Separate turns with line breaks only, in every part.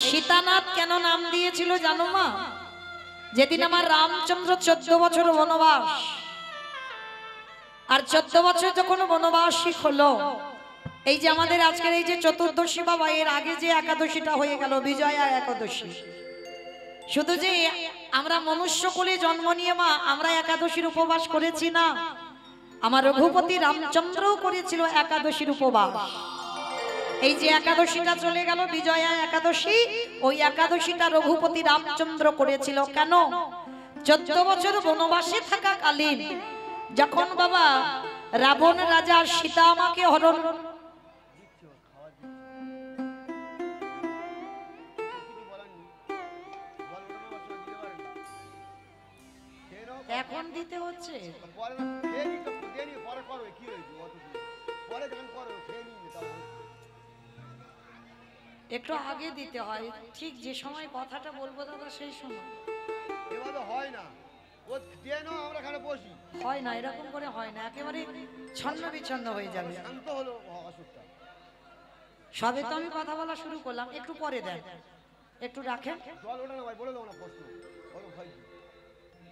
সীতানাথ কেন নাম দিয়েছিল জানো মা? যেদিন আমার রামচন্দ্র 14 বছর বনবাস, আর 14 বছর যখন বনবাসী হলো, এই যে আমাদের আজকের এই যে চতুর্দশী বাবা, এর আগে যে একাদশীটা হয়ে গেল বিজয়া একাদশী, শুধু যে আমরা মনুষ্য কুলে জন্ম নিয়ে মা আমরা একাদশীর উপবাস করেছি না, আমার রঘুপতি রামচন্দ্রও করেছিল একাদশীর উপবাস। এই যে একাদশীটা চলে গেল বিজয়া একাদশী, ওই একাদশীটা রঘুপতি রামচন্দ্র করেছিল। কেন? 14 বছর বনবাসে থাকাকালীন যখন বাবা রাবণ রাজা সীতা আমাকে হরণ এখন দিতে হচ্ছে, একটু আগে দিতে হয়, ঠিক যে সময় কথাটা বলবো দাদা সেই সময়
হয় না, আমরা এখানে বসি
হয় না, এরকম করে হয় না, একেবারে ছন্ন বিচ্ছন্ন হয়ে যাবে।
শান্ত হলো অসুখটা।
সবে তো আমি কথা বলা শুরু করলাম, একটু পরে দেন, একটু রাখেন।
জল ওঠা না ভাই, বলে দেবো না প্রশ্ন,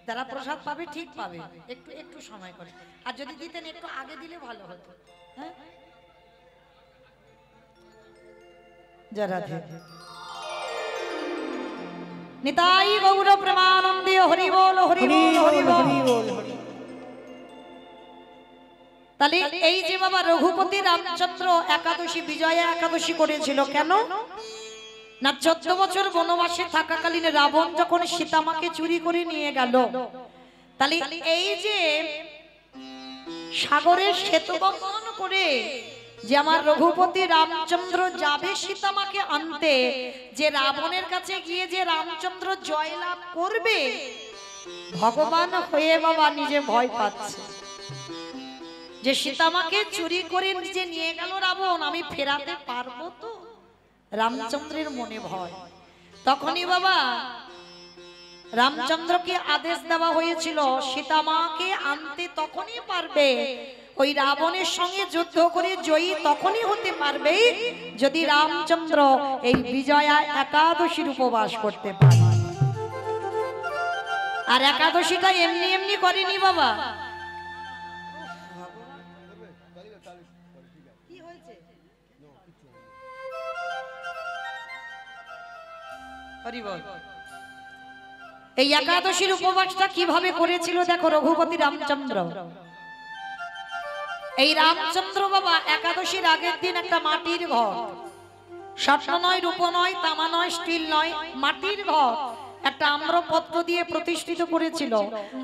যারা প্রসাদ পাবে ঠিক পাবে, একটু একটু সময় করে, আর যদি দিতেন একটু আগে দিলে ভালো হতো। হ্যাঁ, যারা নিতাই গৌর প্রেমানন্দে হরি বল হরি বল হরি বল। তাহলে এই যে বাবা রঘুপতি রামচন্দ্র একাদশী বিজয়া একাদশী করেছিল কেন না? 14 বছর বনবাসে থাকাকালীন রাবণ যখন সীতামাকে চুরি করে নিয়ে গেল, তাহলে এই যে সাগরের সেতু বন্ধন করে যে আমার রঘুপতি রামচন্দ্র যাবে সীতামাকে আনতে, যে রাবণের কাছে গিয়ে যে রামচন্দ্র জয়লাভ করবে, ভগবান হয়ে বাবা নিজে ভয় পাচ্ছে যে সীতামাকে চুরি করে নিজে নিয়ে গেল রাবণ, আমি ফেরাতে পারবো তো? রামচন্দ্রের মনে ভয়। তখনই বাবা রামচন্দ্রকে আদেশ দেওয়া হয়েছিল সীতামাকে আনতে তখনই পারবে, ওই রাবণের সঙ্গে যুদ্ধ করে জয়ী তখনই হতে পারবে যদি রামচন্দ্র এই বিজয়া একাদশীর উপবাস করতে পারে। আর একাদশীটা এমনি এমনি করেনি বাবা। কি হয়েছে? হরি বল। এই একাদশীর উপবাসটা কিভাবে করেছিল দেখো রঘুপতি রামচন্দ্র। এই রামচন্দ্র বাবা একাদশীর আগের দিন একটা মাটির ঘর, স্বর্ণ নয়, রূপ নয়, তামা নয়, স্টিল নয়, মাটির ঘর একটা আম্রপত্র দিয়ে প্রতিষ্ঠিত করেছিল,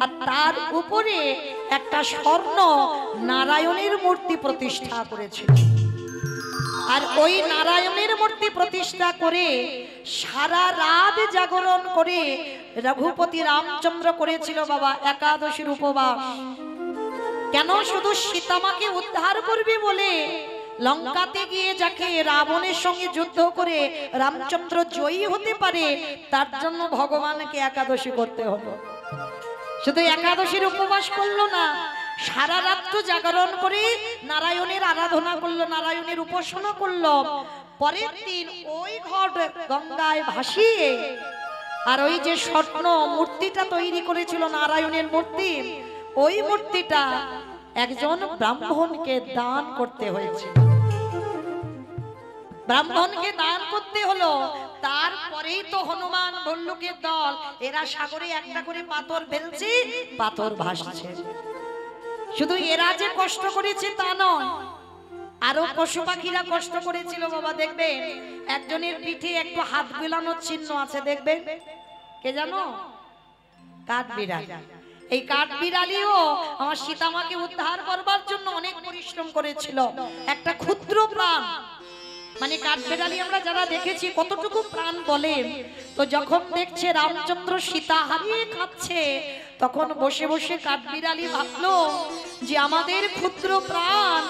আর তার উপরে একটা স্বর্ণ নারায়ণের মূর্তি প্রতিষ্ঠা করেছিল। আর ওই নারায়ণের মূর্তি প্রতিষ্ঠা করে সারা রাত জাগরণ করে রঘুপতি রামচন্দ্র করেছিল বাবা একাদশীর উপবাস। কেন? শুধু সীতামাকে উদ্ধার করবে বলে লঙ্কাতে গিয়ে যাকে রাবণের সঙ্গে যুদ্ধ করে রামচন্দ্র জয়ী হতে পারে, তার জন্য ভগবানকে একাদশী করতে হলো। শুধু একাদশীর উপবাস করলো না, সারা রাত্র জাগরণ করে নারায়ণের আরাধনা করলো, নারায়ণের উপাসনা করলো। পরের দিন ওই ঘট গঙ্গায় ভাসিয়ে আর ওই যে স্বর্ণ মূর্তিটা তৈরি করেছিল নারায়ণের মূর্তি, ওই মূর্তিটা একজন ব্রাহ্মণকে দান করতে হয়েছে। ব্রাহ্মণকে দান করতে হলো। তারপরেই তো হনুমান ভল্লুকের দল এরা সাগরে একটা করে পাথর ফেলছে, পাথর ভাসছে। শুধু এরা যে কষ্ট করেছে তা নয়, আরো পশু পাখিরা কষ্ট করেছিল বাবা। দেখবেন একজনের পিঠে একটু হাত বিলানোর চিহ্ন আছে, দেখবেন কে জানো? কাঠবিড়ালি। এই কাঠবিড়ালিও আমার সীতামাকে উদ্ধার করবার জন্য অনেক পরিশ্রম করেছিল। একটা ক্ষুদ্র প্রাণ, মানে কাঠবিড়ালি আমরা যারা দেখেছি কতটুকু প্রাণ বলে, তো যখন দেখছে রামচন্দ্র সীতা হারিয়ে খাচ্ছে, তখন বসে বসে কাঠবিড়ালি ভাবলো যে আমাদের ক্ষুদ্র প্রাণ,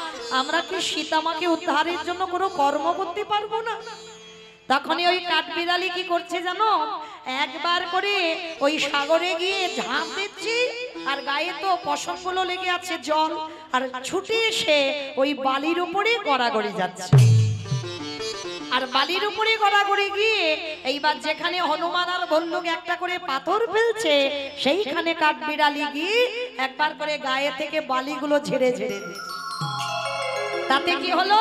আমরা কি সীতামাকে উদ্ধারের জন্য কোনো কর্ম করতে পারবো না? তখনই ওই কাঠবিড়ালি কি করছে জানো? একবার করে ওই সাগরে গিয়ে ঝাঁপ দিচ্ছে, আর গায়ে তো পশমগুলো লেগে আছে জল, আর ছুটে এসে ওই বালির উপরে গড়াগড়ি যাচ্ছে। আর বালির উপরে গড়াগড়ি গিয়ে এইবার যেখানে হনুমান আর ভল্লুক একটা করে পাথর ফেলছে সেইখানে কাঠবিড়ালি গিয়ে একবার করে গায়ে থেকে বালিগুলো ঝেড়ে ঝেড়ে দিচ্ছে। তাতে কি হলো,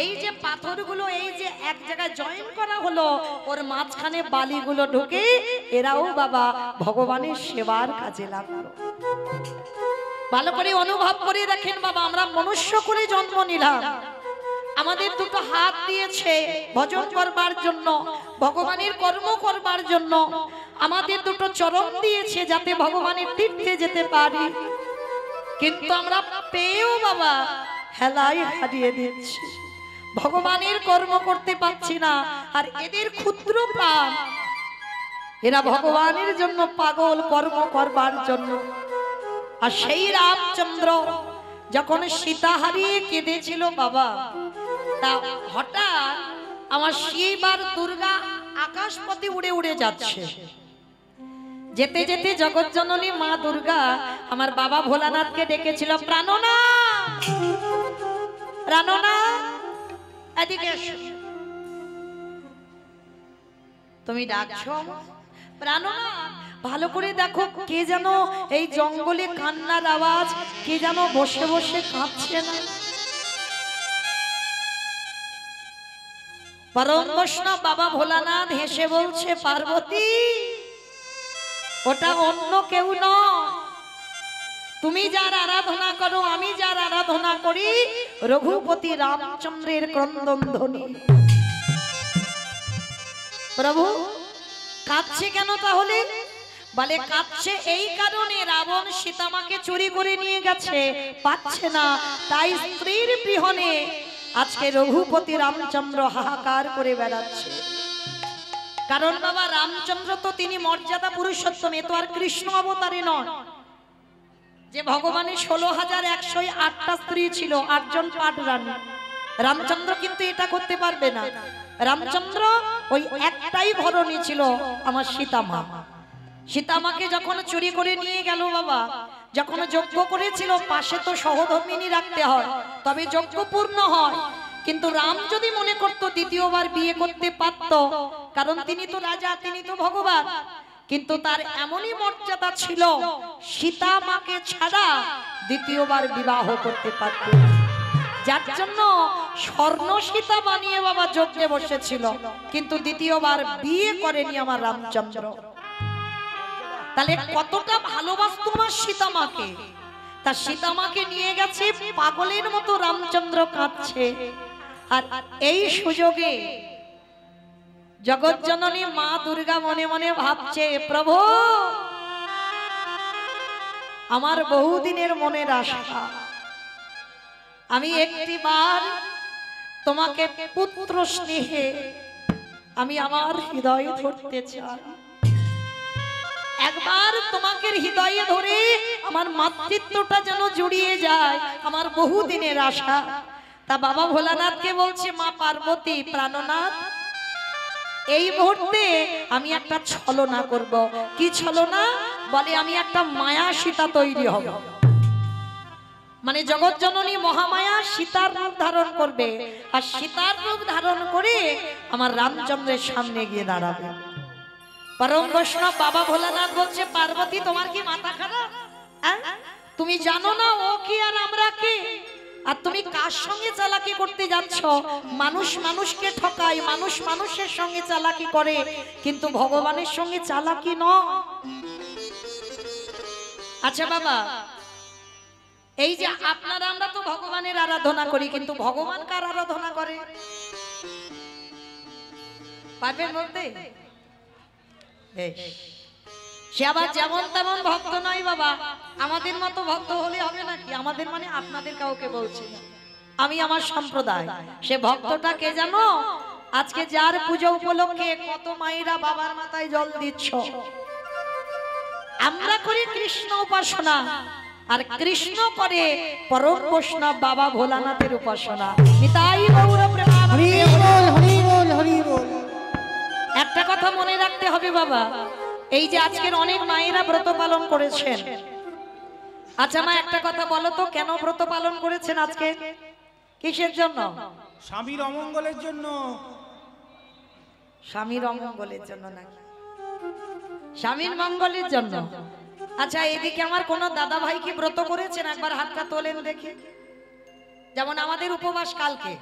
এই যে পাথরগুলো এই যে এক জায়গায় জয়েন করা হলো, ওর মাঝখানে বালিগুলো ঢুকে এরাও বাবা ভগবানের সেবার কাজে লাগলো। ভালো করে অনুভব করে দেখেন বাবা, আমরা মনুষ্য করে জন্ম নিলাম, আমাদের দুটো হাত দিয়েছে ভজন করবার জন্য, ভগবানের কর্ম করবার জন্য, আমাদের দুটো চরণ দিয়েছে যাতে ভগবানের তীর্থে যেতে পারি, কিন্তু আমরা পেয়েও বাবা হেলাই হারিয়ে দিচ্ছি, ভগবানের কর্ম করতে পারছি না। আর এদের ক্ষুদ্র প্রাণ, এরা ভগবানের জন্য পাগল কর্ম করবার জন্য। আর সেই রামচন্দ্র যখন সীতা হারিয়ে কেঁদেছিল বাবা, তা হঠাৎ আমার শিব আর দুর্গা আকাশপথে উড়ে উড়ে যাচ্ছে। যেতে যেতে জগৎজননী মা দুর্গা আমার বাবা ভোলানাথকে ডেকেছিল, প্রাণনাথ প্রাণনাথ এদিকে এসো। তুমি ডাকছো প্রাণনাথ, ভালো করে দেখো কে যেন এই জঙ্গলে কান্নার আওয়াজ, কে যেন বসে বসে কাঁদছে না। পরম বৈষ্ণব বাবা ভোলানাথ হেসে বলছে, পার্বতী ওটা অন্য কেউ নয়, তুমি যার আরাধনা করো, আমি যার আরাধনা করি, রঘুপতি রামচন্দ্রের ক্রন্দন ধ্বনি। প্রভু কাঁদছে কেন তাহলে? বলে কাঁদছে এই কারণে, রাবণ সীতামাকে চুরি করে নিয়ে গেছে, পাচ্ছে না, তাই স্ত্রীর বিহনে আজকে রঘুপতি রামচন্দ্র হাহাকার করে বেড়াচ্ছে। কারণ বাবা রামচন্দ্র তো তিনি মর্যাদা পুরুষোত্তম, এ তো আর কৃষ্ণ অবতারে নয় যে ভগবানের 16,108টা স্ত্রী ছিল, 8 জন পাট রানী। রামচন্দ্র কিন্তু এটা করতে পারবে না। রামচন্দ্র ওই একটাই ঘরণী ছিল, আমার সীতামা। সীতামাকে যখন চুরি করে নিয়ে গেল বাবা, যখন যজ্ঞ করেছিল, পাশে তো সহধর্মিনী রাখতে হয় তবে যজ্ঞ পূর্ণ হয়। কিন্তু রাম যদি মনে করত দ্বিতীয়বার বিয়ে করতে পারত, কারণ তিনি তো রাজা, তিনি তো ভগবান, কিন্তু তার এমনই মর্যাদা ছিল সীতা মাকে ছাড়া দ্বিতীয়বার বিবাহ করতে পারত, যার জন্য স্বর্ণ সীতা বানিয়ে বাবা যজ্ঞে বসেছিল, কিন্তু দ্বিতীয়বার বিয়ে করেনি আমার রামচন্দ্র। তাহলে কতটা ভালোবাসতো আমার সীতা মাকে, তা সীতা মাকে নিয়ে গেছে, পাগলের মতো রামচন্দ্র কাঁদছে। আর এই সুযোগে জগৎজননী মা দুর্গা মনে মনে ভাবছে, প্রভু আমার বহুদিনের মনের আশা, আমি একটিবার তোমাকে পুত্র স্নেহে আমি আমার হৃদয়ে ধরতে চাই, একবার তোমাকে হৃদয়ে ধরে আমার মাতৃত্বটা যেন জুড়িয়ে যায়, আমার বহুদিনের আশা। তা বাবা ভোলানাথকে বলছে, মা পার্বতী প্রাণনাথ, এই মুহূর্তে আমি একটা ছলনা করব। কি ছলনা? বলে আমি একটা মায়া সীতা তৈরি হব, মানে জগৎজননী মহামায়া সীতার রূপ ধারণ করবে, আর সীতার রূপ ধারণ করে আমার রামচন্দ্রের সামনে গিয়ে দাঁড়াবে। পরম বৈষ্ণব বাবা ভোলানাথ বলছে, পার্বতী তোমার কি মাথা খারাপ? তুমি জানো না ও কি আর আমরা কে? আর তুমি কার সঙ্গে চালাকি করতে যাচ্ছ? মানুষ মানুষকে ঠকায়, মানুষ মানুষের সঙ্গে চালাকি করে, কিন্তু ভগবানের সঙ্গে চালাকি নয়। আচ্ছা বাবা, এই যে আপনারা আমরা তো ভগবানের আরাধনা করি, কিন্তু ভগবান কার আরাধনা করে পারবেন বলতে? সে আবার যেমন তেমন ভক্ত নয় বাবা, আমাদের মতো ভক্ত হলে হবে নাকি? আমাদের মানে আপনাদের কাউকে বলছি না, আমি আমার সম্প্রদায়। সে ভক্তটা কে জানো? আজকে যার পূজা উপলক্ষে কত মায়েরা বাবার মাথায় জল দিচ্ছ। আমরা করি কৃষ্ণ উপাসনা, আর কৃষ্ণ করে পরম বৈষ্ণব বাবা ভোলানাথের উপাসনা। নিতাই গৌর প্রেমানন্দে হরি বল, হরি বল। একটা কথা মনে রাখতে হবে বাবা, এই যে আজকের অনেক মায়েরা ব্রত পালন করেছেন। আচ্ছা মা, একটা কথা বলো তো, কেন ব্রত পালন করেছেন আজকে? কিসের জন্য?
স্বামীর অমঙ্গলের জন্য।
স্বামীর অমঙ্গলের জন্য নাকি? স্বামীর মঙ্গলের জন্য। আচ্ছা, এদিকে আমার কোন দাদা ভাই কি ব্রত করেছেন? একবার হাতটা তোলেন দেখি। যেমন আমাদের উপবাস কালকে,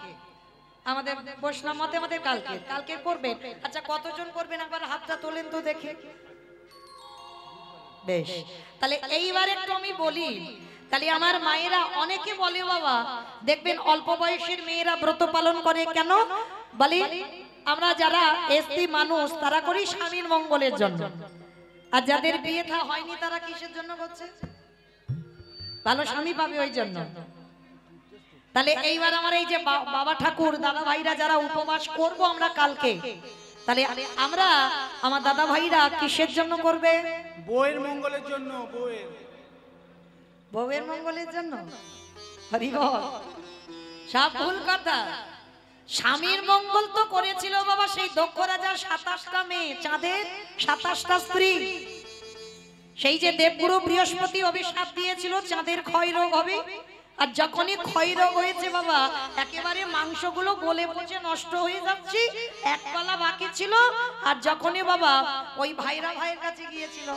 আমাদের বৈষ্ণব মতে আমাদের কালকে কালকে করবেন। আচ্ছা, কতজন করবেন একবার হাতটা তোলেন তো দেখি। বেশ, তাহলে এইবার একটু আমি বলি। তাহলে আমার মায়েরা অনেকে বলে বাবা, দেখবেন অল্প বয়সের মেয়েরা ব্রত পালন করে কেন? বলে আমরা যারা এসটি মানুষ তারা করি স্বামীর মঙ্গলের জন্য, আর যাদের বিয়ে থা হয়নি তারা কিসের জন্য করছে? ভালো স্বামী পাবে ওই জন্য। তাহলে এইবার আমার এই যে বাবা ঠাকুর দাদা ভাইরা যারা উপবাস করব আমরা কালকে, তাহলে আমরা আমার দাদা ভাইরা কিসের জন্য করবে?
বউয়ের মঙ্গলের জন্য।
বউয়ের মঙ্গলের জন্য। হরি বল। সব ভুল কথা। স্বামীর মঙ্গল তো করেছিল বাবা সেই দক্ষ রাজার 27টা মেয়ে, চাঁদের 27টা স্ত্রী। সেই যে দেবগুরু বৃহস্পতি অভিশাপ দিয়েছিল চাঁদের ক্ষয় রোগ হবে, আর যখনই ক্ষয় রোগ হয়েছে বাবা একেবারে মাংসগুলো গলে পচে নষ্ট হয়ে যাচ্ছে, এক পালা বাকি ছিল। আর যখনই বাবা ওই ভাইরা ভাইয়ের কাছে গিয়েছিল,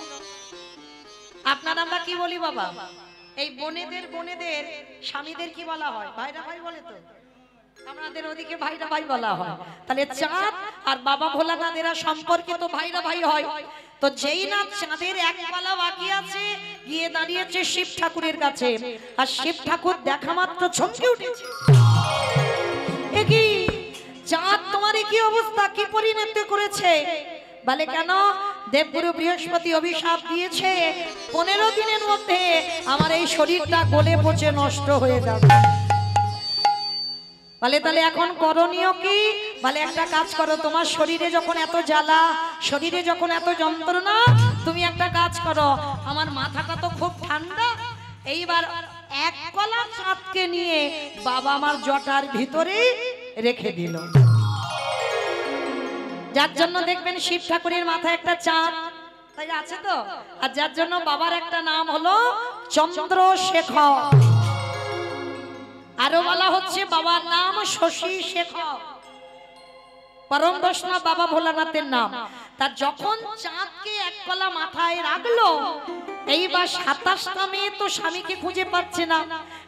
আপনারা আমরা কি বলি বাবা? এই বোনেদের স্বামীদের কি বলা হয়? ভাইরা ভাই বলে তো, আমাদের ওদিকে ভাইরা ভাই বলা হয়। তাহলে চাঁদ আর বাবা ভোলানাথেরা সম্পর্কে তো ভাইরা ভাই হয়। তো যেই না চাঁদের এক পালা বাকি আছে, গিয়ে দাঁড়িয়েছে শিব ঠাকুরের কাছে, আর শিব ঠাকুর দেখা মাত্র চমকে উঠেছে। এ কি চাঁদ, তোমার কি অবস্থা, কি পরিণতি করেছে? বলে কেন? দেবগুরু বৃহস্পতি অভিশাপ দিয়েছে 15 দিনের মধ্যে আমার এই শরীরটা গলে পচে নষ্ট হয়ে যাবে। বলে তাহলে এখন করণীয় কি? বলে একটা কাজ করো, তোমার শরীরে যখন এত জ্বালা, শরীরে যখন এত যন্ত্রণা, তুমি একটা কাজ করো, আমার মাথাটা তো খুব ঠান্ডা, এইবার এক কলা চাঁদকে নিয়ে বাবা আমার জটার ভিতরে রেখে দিল। যার জন্য দেখবেন শিব ঠাকুরের মাথায় একটা চাঁদ তাই আছে তো, আর যার জন্য বাবার একটা নাম হলো চন্দ্রশেখর। আরো বলা হচ্ছে বাবার নাম শশী শেখর, পরম বৈষ্ণব বাবা ভোলানাথের নাম। তার যখন চাঁদকে এক কলা মাথায় রাখলো, এইবার 27টা মেয়ে তো স্বামীকে খুঁজে পাচ্ছে না,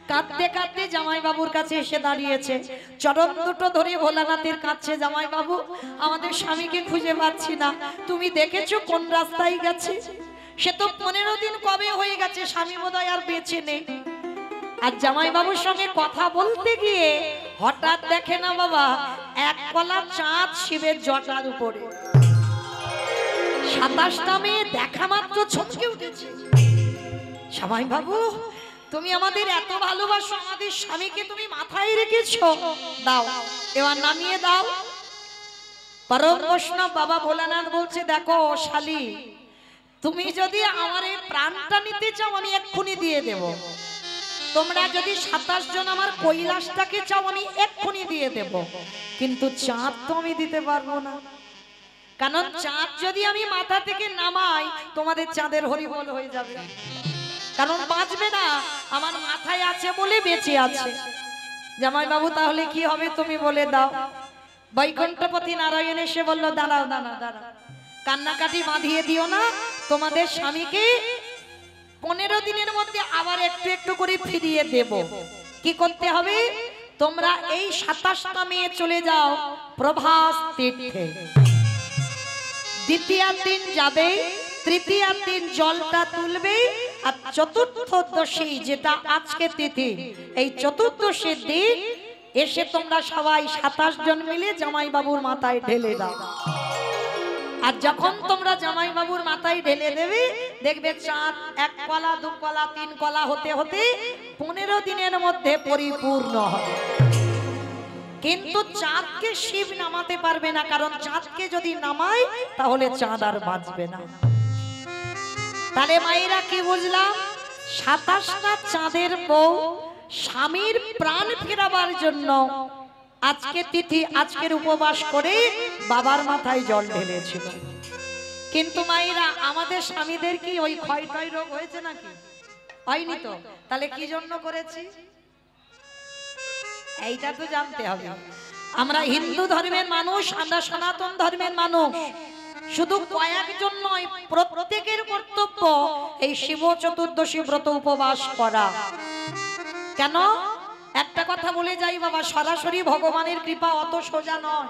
কাঁদতে কাঁদতে জামাই বাবুর কাছে এসে দাঁড়িয়েছে, চরণ দুটো ধরে ভোলানাথের কাছে, জামাই বাবু আমাদের স্বামীকে খুঁজে পাচ্ছি না, তুমি দেখেছো কোন রাস্তায় গেছে? সে তো 15 দিন কবে হয়ে গেছে, স্বামী বোধহয় আর বেঁচে নেই। আর জামাই বাবুর সঙ্গে কথা বলতে গিয়ে হঠাৎ দেখে না বাবা এক কলা চাঁদ শিবের জটার উপরে। 27টা মেয়ে দেখা মাত্র চমকে উঠেছে। জামাই বাবু তুমি আমাদের এত ভালোবাসো, আমাদের স্বামীকে তুমি মাথায় রেখেছো, দাও এবার নামিয়ে দাও। পরম বৈষ্ণব বাবা ভোলানাথ বলছে, দেখো শালি, তুমি যদি আমার এই প্রাণটা নিতে চাও আমি এক্ষুনি দিয়ে দেব, তোমরা যদি 27 জন আমার কৈলাসটাকে চাও আমি এক্ষুনি দিয়ে দেব, কিন্তু চাঁদ তো আমি দিতে পারবো না, কারণ চাঁদ যদি আমি মাথা থেকে নামাই তোমাদের চাঁদের হরিবোল হয়ে যাবে, কারণ বাঁচবে না, আমার মাথায় আছে বলে বেঁচে আছে। জামাই বাবু তাহলে কি হবে তুমি বলে দাও। বৈকুণ্ঠপতি নারায়ণ এসে বলল, দাঁড়াও দাঁড়াও দাঁড়াও, কান্নাকাটি বাঁধিয়ে দিও না, তোমাদের স্বামীকে 15 দিনের মধ্যে আবার একটু একটু করে ফিরিয়ে দেব। কি করতে হবে? তোমরা এই 27টা মেয়ে চলে যাও প্রভাস তীর্থে, দ্বিতীয় দিন যাবে, তৃতীয় দিন জলটা তুলবে, আর চতুর্থদশী যেটা আজকে তিথি, এই চতুর্দশীর দিন এসে তোমরা সবাই 27 জন মিলে জামাই বাবুর মাথায় ঢেলে দাও। আর যখন তোমরা জামাই বাবুর মাথায় ঢেলে দেবে, দেখবে চাঁদ 1 কলা 2 কলা 3 কলা হতে হতে 15 দিনের মধ্যে পরিপূর্ণ হবে। কিন্তু চাঁদকে শিব নামাতে পারবে না, কারণ চাঁদকে যদি নামায় তাহলে চাঁদ আর বাঁচবে না। তাহলে মায়েরা কি বুঝলাম? 27টা চাঁদের বউ স্বামীর প্রাণ ফেরাবার জন্য আজকে তিথি, আজকের উপবাস করে বাবার মাথায় জল ঢেলেছিল। কিন্তু মায়েরা আমাদের স্বামীদের কি ওই ক্ষয় টয় রোগ হয়েছে নাকি? হয়নি তো, তাহলে কি জন্য করেছি এইটা তো জানতে হবে। আমরা হিন্দু ধর্মের মানুষ, আমরা সনাতন ধর্মের মানুষ, শুধু কয়েকজন নয়, প্রত্যেকের কর্তব্য এই শিব চতুর্দশী ব্রত উপবাস করা। কেন? একটা কথা বলে যাই বাবা, সরাসরি ভগবানের কৃপা অত সোজা নয়।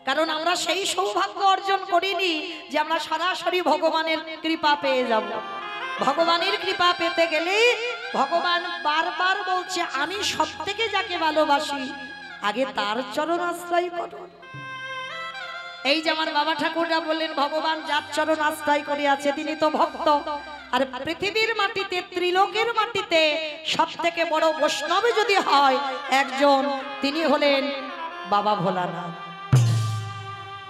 কারণ আমরা সেই সৌভাগ্য অর্জন করিনি যে আমরা সরাসরি ভগবানের কৃপা পেয়ে যাব। ভগবানের কৃপা পেতে গেলে ভগবান বারবার বলছে, আমি সবথেকে যাকে ভালোবাসি আগে তার চরণ আশ্রয় করো। এই যে আমার বাবা ঠাকুররা বললেন, ভগবান যার চরণ আশ্রয় করে আছে তিনি তো ভক্ত। আর পৃথিবীর মাটিতে, ত্রিলোকের মাটিতে সবথেকে বড় বৈষ্ণব যদি হয় একজন, তিনি হলেন বাবা ভোলানাথ।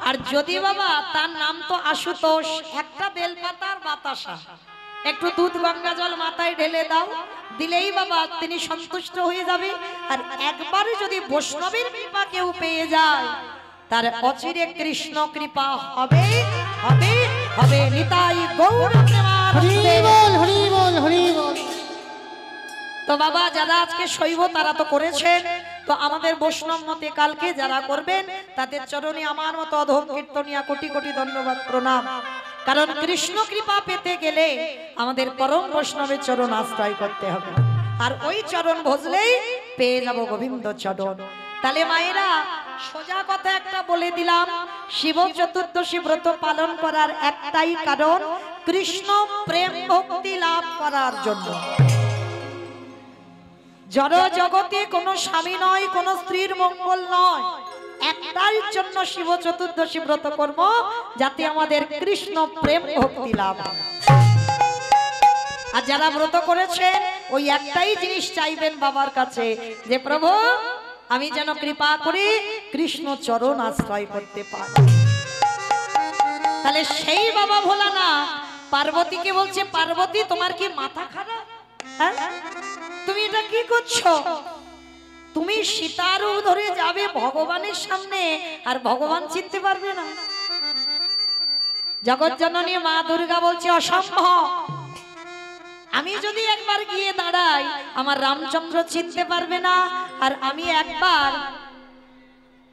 আর যদি বাবা, তার নাম তো আশুতোষ, একটা বেলপাতার বাতাসা, একটু দুধ গঙ্গা জল মাথায় ঢেলে দাও, দিলেই বাবা তিনি সন্তুষ্ট হয়ে যাবে। আর একবারে যদি বৈষ্ণবের কৃপা কেউ পেয়ে যায়, তার অচিরে কৃষ্ণ কৃপা হবে হবে হবে। নিতাই গৌর প্রেমানন্দে।
হরি বল হরি বল।
তো বাবা, যারা আজকে শৈব তারা তো করেছেন, তো আমাদের বৈষ্ণব মতে কালকে যারা করবেন তাদের চরণে আমার মতো অধম কীর্তনিয়া কোটি কোটি ধন্যবাদ প্রণাম। কারণ কৃষ্ণ কৃপা পেতে গেলে আমাদের পরম বৈষ্ণবের চরণ আশ্রয় করতে হবে, আর ওই চরণ ভজলেই পেয়ে যাব গোবিন্দ চরণ। তাহলে মায়েরা, সোজা কথা একটা বলে দিলাম, শিব চতুর্দশী ব্রত পালন করার একটাই কারণ, কৃষ্ণ প্রেম ভক্তি লাভ করার জন্য। জড় জগতে কোনো স্বামী নয়, কোনো স্ত্রীর মঙ্গল নয়, একটাই জন্য শিব চতুর্দশী ব্রত কর্ম, যাতে আমাদের কৃষ্ণ প্রেম ভক্তি লাভ হয়। আর যারা ব্রত করেছেন ওই একটাই জিনিস চাইবেন বাবার কাছে, যে প্রভু আমি যেন কৃপা করে কৃষ্ণ চরণ আশ্রয় করতে পারি। তাহলে সেই বাবা ভোলানাথ পার্বতীকে বলছে, পার্বতী তোমার কি মাথা খারাপ? হ্যাঁ, তুমি এটা কি করছো? তুমি সীতার ধরে যাবে ভগবানের সামনে, আর ভগবান চিনতে পারবে না? জগৎ জননী মা দুর্গা বলছে, অসম্ভব। আমি যদি একবার গিয়ে দাঁড়াই, আমার রামচন্দ্র চিনতে পারবে না। আর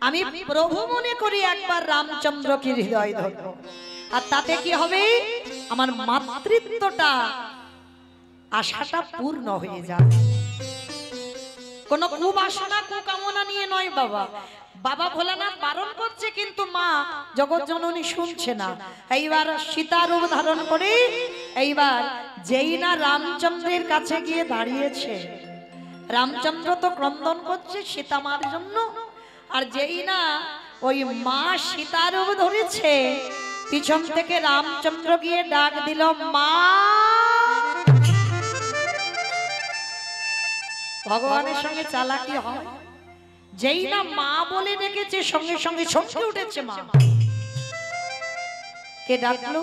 আমি প্রভু মনে করি একবার রামচন্দ্রকে হৃদয় ধরব, আর তাতে কি হবে? আমার মাতৃত্বটা, আশাটা পূর্ণ হয়ে যাবে। কোন কুবাসনা কুকামনা নিয়ে নয় বাবা। বাবা ভোলানাথ বারণ করছে, কিন্তু মা জগৎ জননী শুনছে না। এইবার সীতা রূপ ধারণ করে, এইবার যেই না রামচন্দ্রের কাছে গিয়ে দাঁড়িয়েছে, রামচন্দ্র তো ক্রন্দন করছে সীতা মার জন্য, আর যেই না ওই মা সীতা রূপ ধরেছে, পিছন থেকে রামচন্দ্র গিয়ে ডাক দিল, মা। ভগবানের সঙ্গে চালাকি হয়। যেই না মা বলে ডেকেছে, সঙ্গে সঙ্গে চমকে উঠেছে মা। কে ডাকলো?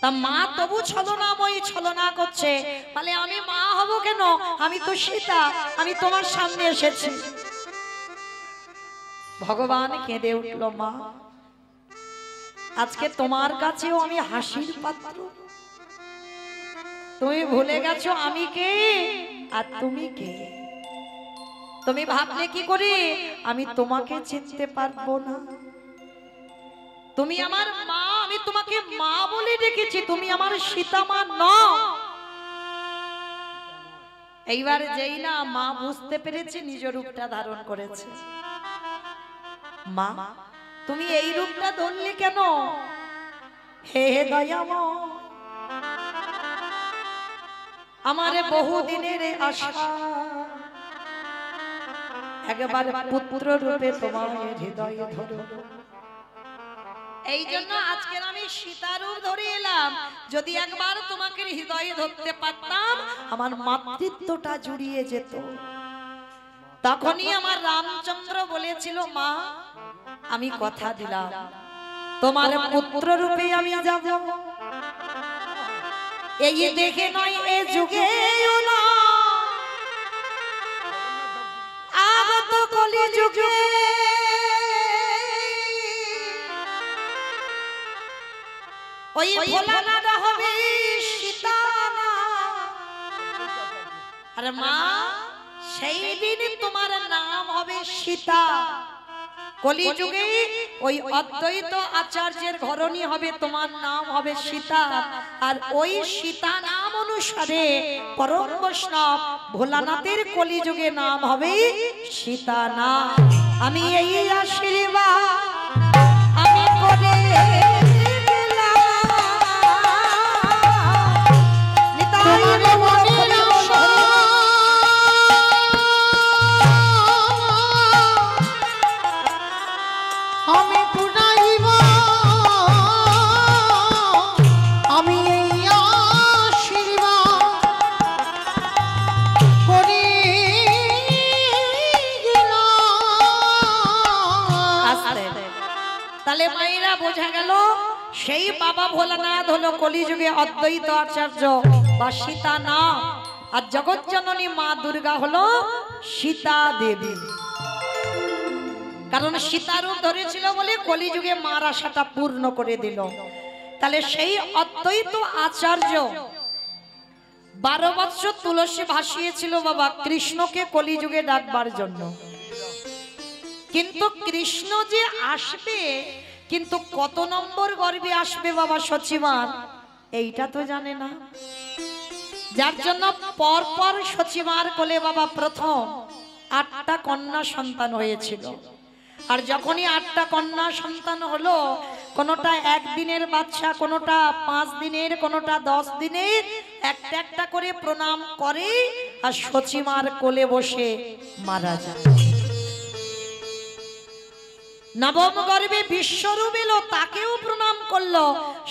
তা মা তবু ছলনাময়ী ছলনা করছে, বলে আমি মা হব কেন? আমি তো সীতা, আমি তোমার সামনে এসেছি। ভগবান কেঁদে উঠল, মা আজকে তোমার কাছেও আমি হাসির পাত্র। তুমি ভুলে গেছো আমি কে আর তুমি কে। তুমি ভাবলে কি করে আমি তোমাকে চিনতে পারবো না? তুমি আমার মা, আমি তোমাকে মা বলে ডেকেছি, তুমি আমার সীতা মা নও। এইবার যেই না মা বুঝতে পেরেছে নিজ রূপটা ধারণ করেছে, মা তুমি এই রূপটা ধরলে কেন? হে দয়াময়, আমার বহুদিনের আশা, একবার পুত্র রূপে তোমার হৃদয়ে ধরো। এই জন্য আজকে আমি সীতারূপ ধরে এলাম। যদি একবার তোমাকে হৃদয়ে ধরতে পারতাম, আমার মাতৃত্বটা জুড়িয়ে যেত। তখনই আমার রামচন্দ্র বলেছিল, মা আমি কথা দিলাম তোমার পুত্র রূপে আমি যাব। এই দেখে নয় এ যুগে আগত কলি যুগে ওই ভোলানাথ হবে সীতা। আরে মা সেই দিন তোমার নাম হবে সীতা। কলিযুগে ওই অদ্বৈত আচার্যের ঘরণী হবে, তোমার নাম হবে সীতা। আর ওই সীতা নাম অনুসারে পরম বৈষ্ণব ভোলানাথের কলিযুগে নাম হবে সীতা নাম। আমি এই আশীর্বাদ আমি করে
আমি পুরাইব, আমি এই আশীর্বাদ করি
তাহলে মায়েরা বোঝা গেল সেই বাবা ভোলানাথ হলো কলিযুগে অদ্বৈত আচার্য বা সীতা নাম। আর জগৎ জননী মা দুর্গা হলো সীতা দেবী। কারণ সীতারূপ ধরেছিল বলে কলিযুগে মার আশাটা পূর্ণ করে দিল। তাহলে সেই অদ্বৈত আচার্য 12 বছর তুলসী ভাসিয়েছিল বাবা কৃষ্ণকে কলিযুগে ডাকবার জন্য। কিন্তু কৃষ্ণ যে আসবে, কিন্তু কত নম্বর গর্ভে আসবে বাবা সচিমার এইটা তো জানে না। যার জন্য পরপর সচিমার কোলে বাবা প্রথম 8টা কন্যা সন্তান হয়েছিল। আর যখনই 8টা কন্যা সন্তান হলো, কোনোটা 1 দিনের বাচ্চা, কোনোটা 5 দিনের, কোনোটা 10 দিনের, একটা একটা করে প্রণাম করে আর সচিমার কোলে বসে মারা যায়। নবম গর্ভে বিশ্বরূপ এলো, তাকেও প্রণাম করলো।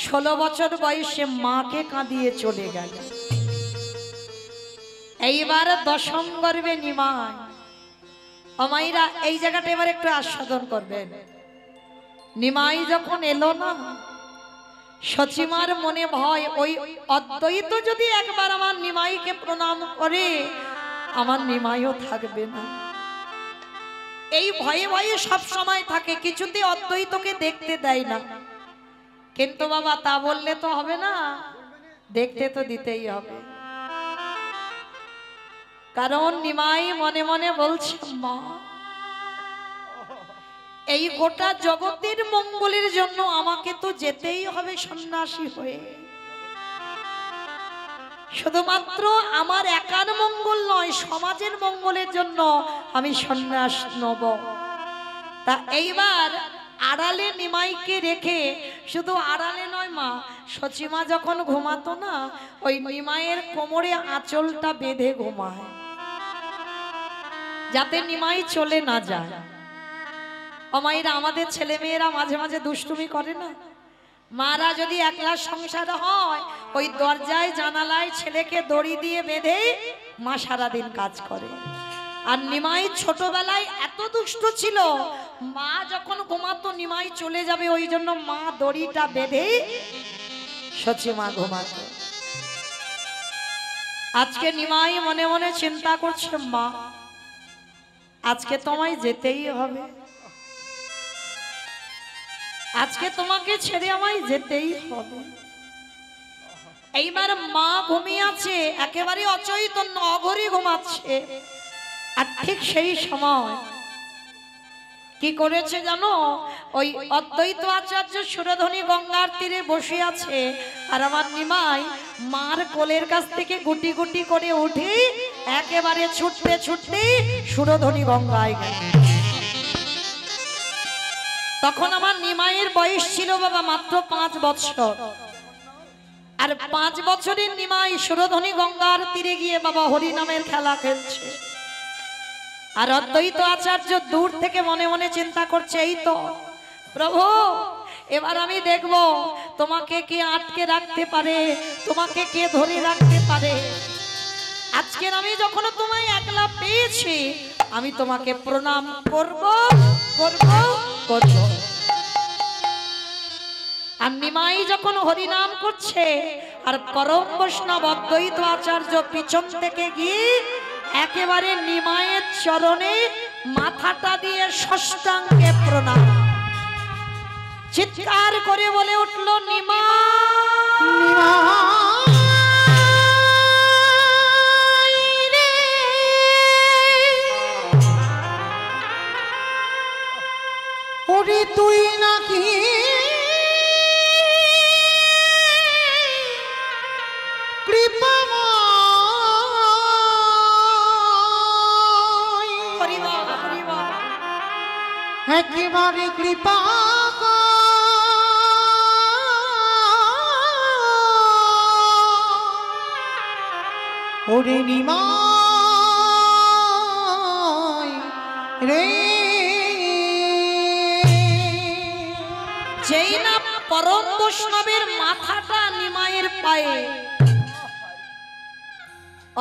16 বছর বয়সে মাকে কাঁদিয়ে চলে গেল। এইবার 10ম গর্ভে নিমাই। আমাইরা এই জায়গাটা এবার একটু আস্বাদন করবেন। নিমাই যখন এলো না, সচিমার মনে ভয়, ওই অদ্বৈত যদি একবার আমার নিমাইকে প্রণাম করে, আমার নিমাইও থাকবে না। এই ভয়ে ভয়ে সব সময় থাকে, কিছুতে অদ্বৈতকে দেখতে দেয় না। কিন্তু বাবা তা বললে তো হবে না, দেখতে তো দিতেই হবে। কারণ নিমাই মনে মনে বলছে, মা এই গোটা জগতের মঙ্গলের জন্য আমাকে তো যেতেই হবে সন্ন্যাসী হয়ে। শুধুমাত্র আমার একার মঙ্গল নয়, সমাজের মঙ্গলের জন্য আমি সন্ন্যাস নেব। তা এইবার আড়ালে নিমাইকে রেখে, শুধু আড়ালে নয় মা, সচিমা যখন ঘুমাতো না, ওই নিমাইয়ের কোমরে আঁচলটা বেঁধে ঘুমায়, যাতে নিমাই চলে না যায়। অমাইরা আমাদের ছেলে মেয়েরা মাঝে মাঝে দুষ্টুমি করে না, মারা যদি একলা সংসার হয়, ওই দরজায় জানালায় ছেলেকে দড়ি দিয়ে বেঁধে মা সারাদিন কাজ করে। আর নিমাই ছোটবেলায় এত দুষ্ট ছিল, মা যখন ঘুমাতো নিমাই চলে যাবে, ওই জন্য মা দড়িটা বেঁধে সচিমা ঘুমাতো। আজকে নিমাই মনে মনে চিন্তা করছে, মা আজকে তোমায় যেতেই হবে, আজকে তোমাকে ছেড়ে আমায় যেতেই হবে। এইবার মা ঘুমিয়ে আছে, একেবারে অচৈতন্য, অঘরে ঘুমাচ্ছে। আর ঠিক সেই সময় কি করেছে জানো, ওই অদ্বৈত আচার্য সুরধনী গঙ্গার তীরে বসে আছে, আর আমার নিমাই মার কোলের কাছ থেকে গুটি গুটি করে উঠে একেবারে ছুটতে ছুটতে সুরধনী গঙ্গায় গেল। তখন আমার নিমাইয়ের বয়স ছিল বাবা মাত্র 5 বছর। আর 5 বছরের নিমাই সুরধনী গঙ্গার তীরে গিয়ে বাবা হরি নামের খেলা খেলছে। আর অদ্বৈত আচার্য দূর থেকে মনে মনে চিন্তা করছে, এই তো প্রভু, এবার আমি দেখব তোমাকে কে আটকে রাখতে পারে, তোমাকে কে ধরে রাখতে পারে। আজকের আমি যখন তোমায় একলা পেয়েছি, আমি তোমাকে প্রণাম করব করব করব। আর নিমাই যখন হরিনাম করছে, আর পরম বৈষ্ণব অদ্বৈত আচার্য পিছন থেকে গিয়ে একেবারে নিমাইয়ের চরণে মাথাটা দিয়ে ষষ্ঠাঙ্গে প্রণাম, চিৎকার করে বলে উঠল, নিমাই
তুই নাকি কৃপাময়,
হরি বল, হরি বল।
একেবারে কৃপা ওরে নিমাই রে।
যেই না পরম বৈষ্ণবের মাথাটা নিমাইয়ের পায়ে,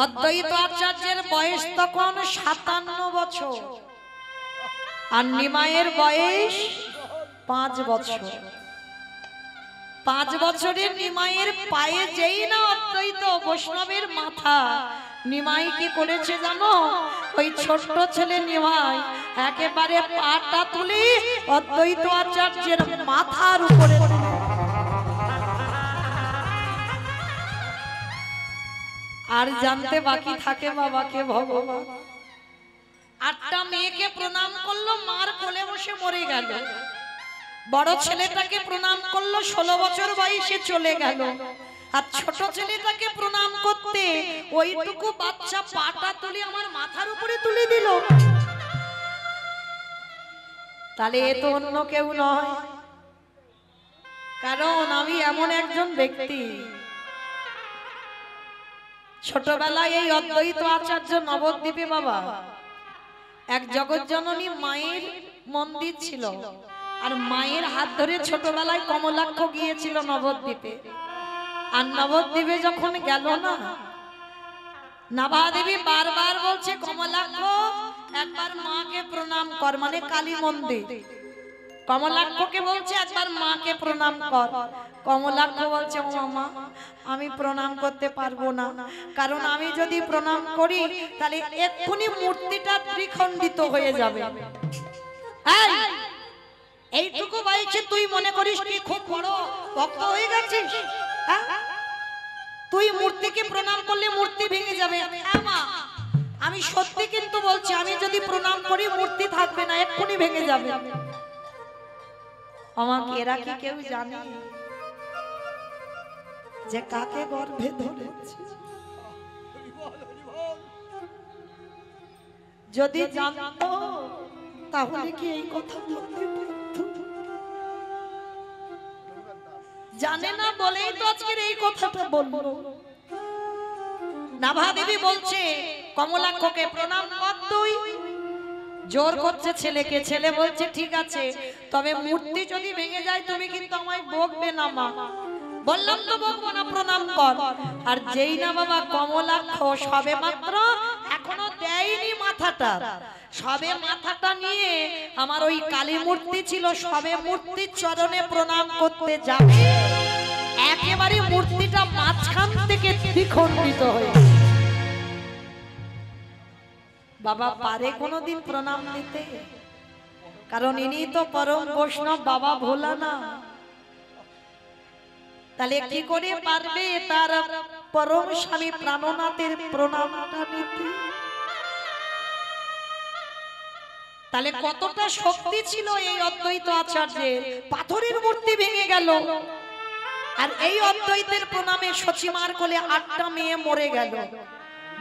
অদ্বৈত আচার্যের বয়স তখন 57 বছর আর নিমাইয়ের বয়স 5 বছর। 5 বছরের নিমাইয়ের পায়ে যেই না অদ্বৈত বৈষ্ণবের মাথা, নিমাই কি করেছে জানো? ওই ছোট্ট ছেলে নিমাই একেবারে পাটা তুলে অদ্বৈত আচার্যের মাথার উপরে তুলে। আর জানতে বাকি থাকে বাবাকে ভগবান। 8টা মেয়েকে প্রণাম করলো, মার কোলে বসে মরে গেল। বড় ছেলেটাকে প্রণাম করলো, 16 বছর বয়সে চলে গেল। আর ছোট ছেলেটাকে প্রণাম করতে ওইটুকু বাচ্চা পাটা তুলে আমার মাথার উপরে তুলে দিল। তাহলে এ তো অন্য কেউ নয়, কারণ আমি এমন একজন ব্যক্তি, ছোটবেলায় এই অদ্বৈত আচার্য নবদ্বীপে বাবা এক জগৎজননী মায়ের মন্দির ছিল, আর মায়ের হাত ধরে ছোটবেলায় কমলাক্ষ গিয়েছিল নবদ্বীপে। আর নবদ্বীপে যখন গেল না, নাভা দেবী বারবার বলছে কমলাক্ষ একবার মাকে প্রণাম কর, মানে কালী মন্দির। কমলাক্ষকে বলছে একবার মাকে প্রণাম কর। কমলাক্ষ বলছে ও মা, আমি প্রণাম করতে পারবো না, কারণ আমি যদি প্রণাম করি তাহলে এক্ষুনি মূর্তিটা ত্রিখণ্ডিত হয়ে যাবে। এইটুকু বয়সে তুই মনে করিস কি খুব বড় ভক্ত হয়ে গেছিস? তুই মূর্তিকে প্রণাম করলে মূর্তি ভেঙে যাবে। হ্যাঁ মা, আমি সত্যি কিন্তু বলছি, আমি যদি প্রণাম করি মূর্তি থাকবে না, এক্ষুনি ভেঙে যাবে। আমাকে এরা কি কেউ জানে যে কাকে গর্ভে ধরেছে? যদি জানতো তাহলে কি এই কথা বলতে পারতো? জানে না বলেই তো আজকের এই কথাটা বলবো। নাভা দেবী বলছে কমলাক্ষকে প্রণাম কর তুই। জোর করছে ছেলেকে, ছেলে বলছে ঠিক আছে, তবে মূর্তি যদি ভেঙে যায় তুমি কিন্তু আমায় বকবে না মা। বললাম তো বকবো না, প্রণাম কর। আর যেই না বাবা কমলাক্ষ সবে মাত্র এখনো দেয়নি মাথাটা, সবে মাথাটা নিয়ে আমার ওই কালী মূর্তি ছিল, সবে মূর্তির চরণে প্রণাম করতে যাবে, একেবারে মূর্তিটা মাঝখান থেকে দ্বিখণ্ডিত হয়ে। বাবা পারে কোনোদিন প্রণাম দিতে? কারণ ইনি তো পরম বৈষ্ণব বাবা ভোলা না। তাহলে কি করে পারবে তার পরম স্বামী প্রাণনাথের প্রণামটা নিতে? তাহলে কতটা শক্তি ছিল এই অদ্বৈত আচার্যের। পাথরের মূর্তি ভেঙে গেল, আর এই অদ্বৈতের প্রণামে সচিমার কোলে 8টা মেয়ে মরে গেল,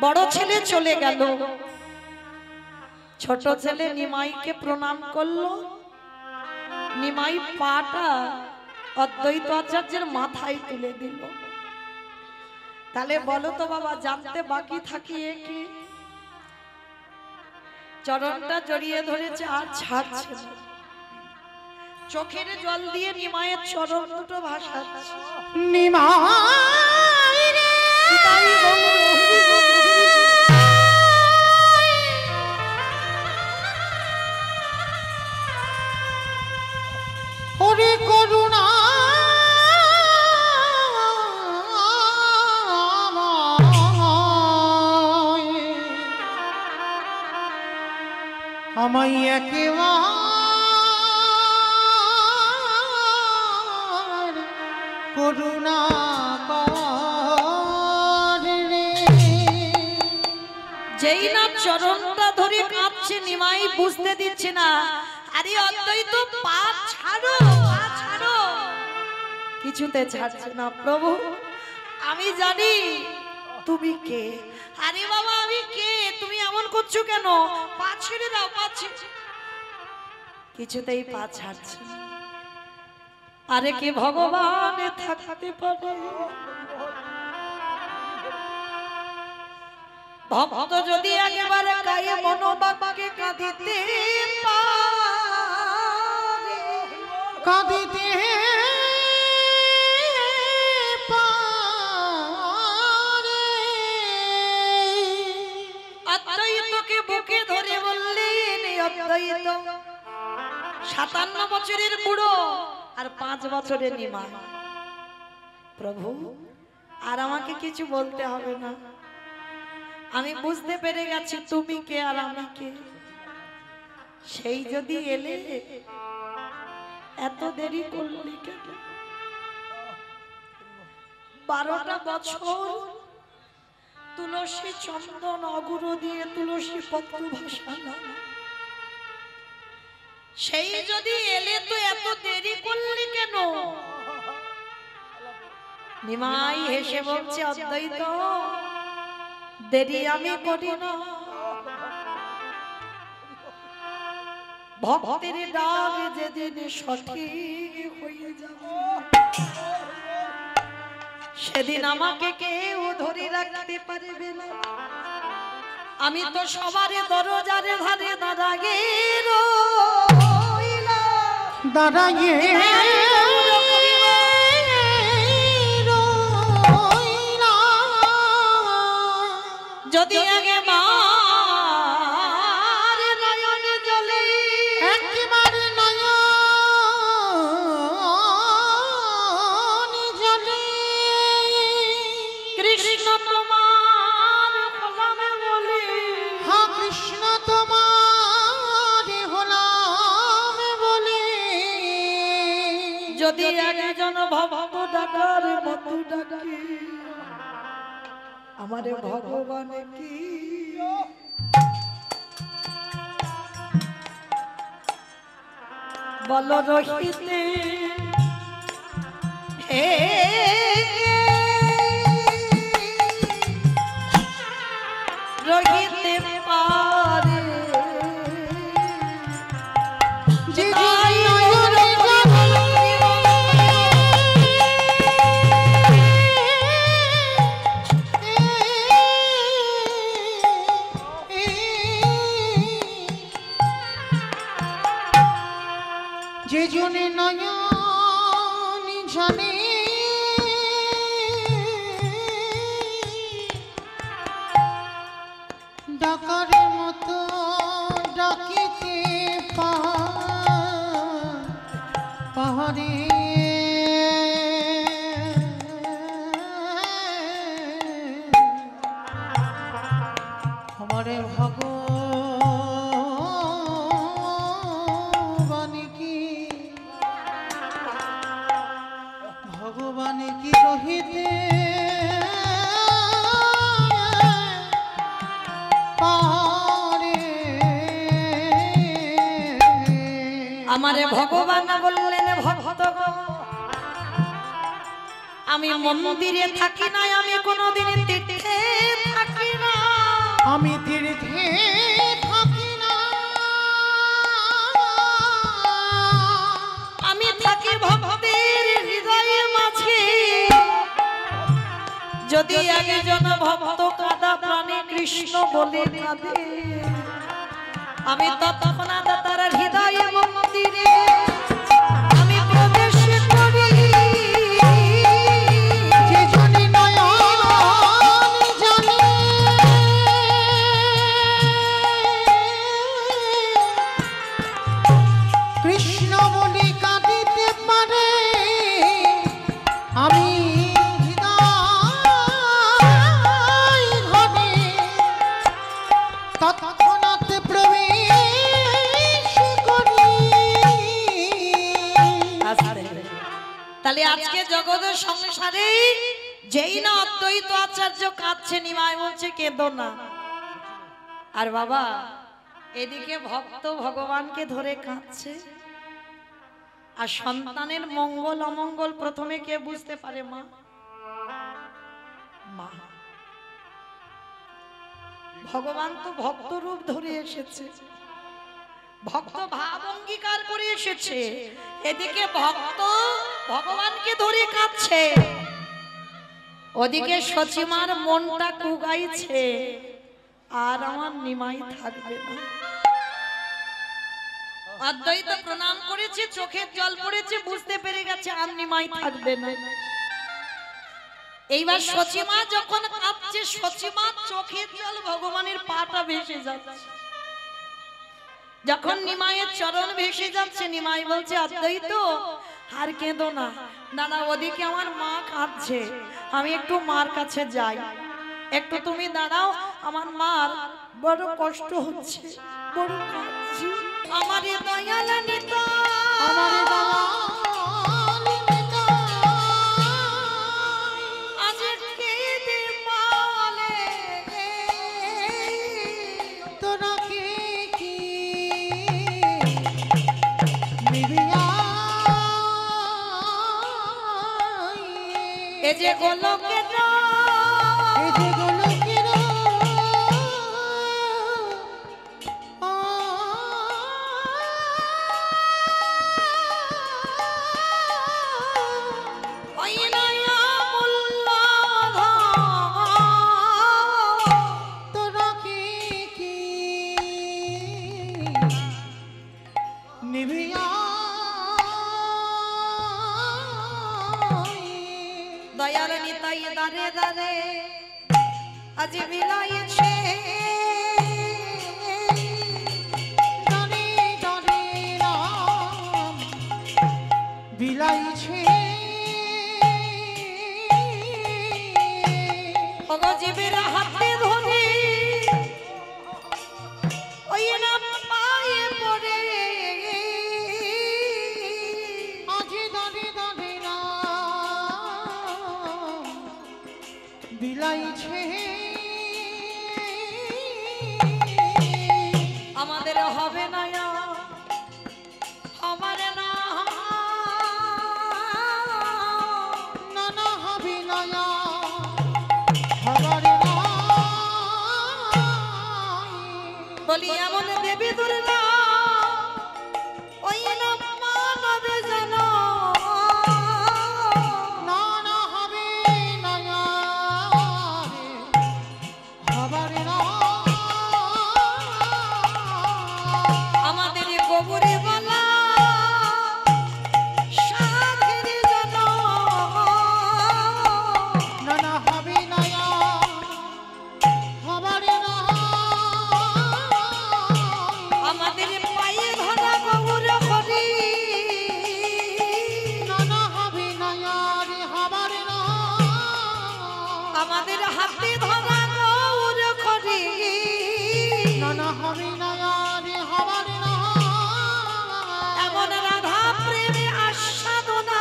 বড় ছেলে চলে গেল। ছোট ছেলে নিমাইকে প্রণাম করলো, নিমাই পাটা অদ্বৈত আচার্যের মাথায় তুলে দিল। তাহলে বলো তো বাবা, জানতে বাকি থাকিয়ে কি? চরণটা জড়িয়ে ধরেছে আর ছাড়ছে না, চোখের জল দিয়ে নিমায়ের চরণ দুটো ভাসাচ্ছে।
নিমাই রে ওরে করুণা আমায় একেবার করুণা কর রে।
যেই না চরণটা ধরে কাঁদছে, নিমাই বুঝতে দিচ্ছে না আরে অদ্বৈত পা ছাড়ো, পা ছাড়ো। কিছুতে ছাড়ছে না প্রভু। আমি জানি তুমি কে। আরে বাবা আমি কে, তুমি এমন করছো কেন? পা ছেড়ে দাও, পা ছেড়ে। কিছুতেই পা ছাড়ছে না। আরে কে ভগবান থাকতে পারে? ভক্ত যদি একেবারে গায়ে মনোবাক্যে কাঁদিতে পারে,
কাঁদিতে পারে,
অদ্বৈতকে বুকে ধরে বললেন, অদ্বৈত 57 বছরের বুড়ো আর 5 বছরের নিমাই। প্রভু আর আমাকে কিছু বলতে হবে না, আমি বুঝতে পেরে গেছি তুমি কে আর আমি কে। সেই যদি এলে এত দেরি করলি কেন? 12টা বছর তুলসী চন্দন অগুরু দিয়ে তুলসী পত্র ভাসালাম, সেই যদি এলে তো এত দেরি করলি কেন? নিমাই হেসে বলছে, অদ্বৈত দেরি আমি করি না, ভক্তের ডাক যেদিন সঠিক হয়ে যাবে সেদিন আমাকে কেউ ধরে রাখতে পারবে না। আমি তো সবারে দরজারে ধারে দাঁড়াগে
দাঁড়াইয়ে
যদি আগে মার নয়ন জলে
একেবারে নয়ন জলে
কৃষ্ণ তোমার হলাম বলে,
হ্যাঁ কৃষ্ণ তোমার হলাম বলে,
যদি একজন ভক্ত ডাকার মতো ডাকে আমারে ভগবান কি বল রহিতে হে রহিতে পারে
যে নয়নে যে জনে নয়ন জানে ডাকার মতো ডাকিতে পাহাড়ে আমারে ভগবান কি রহিতে পারে।
আমারে ভগবান বললেন, ভক্ত আমি মন্দিরে থাকি না, আমি কোনোদিন তীর্থে থাকি না,
আমি তীর্থে থাকি না,
আমি থাকি ভক্তের হৃদয়ে মাঝে। যদি একজন ভক্ত কাঁদা প্রাণে কৃষ্ণ বলে কাঁদে, আমি তৎক্ষণাৎ তার হৃদয়ে মন্দিরে আমি প্রবেশ করি।
যে জনে নয়ন জানে কৃষ্ণ বলে কাঁদিতে পারে, আমি হৃদয় ঘরে তৎক্ষণাৎ প্রবেশ করি।
তাহলে আজকে জগতের সংসারে যেই না অদ্বৈত আচার্য কাঁদছে, নিমাই বলছে কেঁদো না। আর বাবা এদিকে ভক্ত ভগবানকে ধরে কাঁদছে, আর সন্তানের মঙ্গল অমঙ্গল প্রথমে কে বুঝতে পারে? মা। মা। ভগবান তো ভক্ত রূপ ধরে এসেছে, ভক্ত ভাব অঙ্গীকার করে এসেছে। এদিকে ভক্ত ভগবানকে ধরে কাঁদছে, ওদিকে সচিমার মনটা কুগাইছে, আর আমার নিমাই থাকবে না। অদ্বৈত প্রণাম করেছে, চোখের জল পড়েছে, বুঝতে পেরে গেছে আর নিমাই থাকবে না। এইবার সচিমা যখন কাঁদছে, সচিমার চোখের জল ভগবানের পাটা ভেসে যাচ্ছে। যখন নিমাইয়ের চরণ ভেসে যাচ্ছে, নিমাই বলছে অদ্বৈত আর কেঁদো না, দাদা ওদিকে আমার মা কাঁদছে, আমি একটু মার কাছে যাই, একটু তুমি দাঁড়াও, আমার মার বড় কষ্ট হচ্ছে, বড় কাঁদছে। আমার দয়াল নিতা,
আমার দয়াল নিতা,
আজ কেঁদে মালে
তোরা কে কি মিলিয়া
এ যে গোলকের
এই যে গোলকের
ওই নয়া মোল্লা
তোরা কে কি নিবিয়া
দয়াল নিতাই দারে দারে আজ বিলাইছে,
জানি জানি রাম বিলাইছে
জীবের হাতে ধরে ওই না পায়ে পড়ে,
আজি দাঁড়ে দাঁড়ে রাম বিলাইছে
আমাদের হবে না আমার না
নানা হবে নয়া হবার
বলি এমন দেবী দুর্গা ওই না মানবে জানো,
নানা হবে নয়া হবার
আমাদের গোবরে বলা সাধের জানো,
নানা হবে নয়া হবার
আমাদের পায়ে ধরা গৌর হরি,
নানা হবে নয়া রে হবার
আমাদের হাতে ধরা গৌর হরি,
নানা হবে নয়া রে হবার
এমন রাধা প্রেমে আস্বাদনা,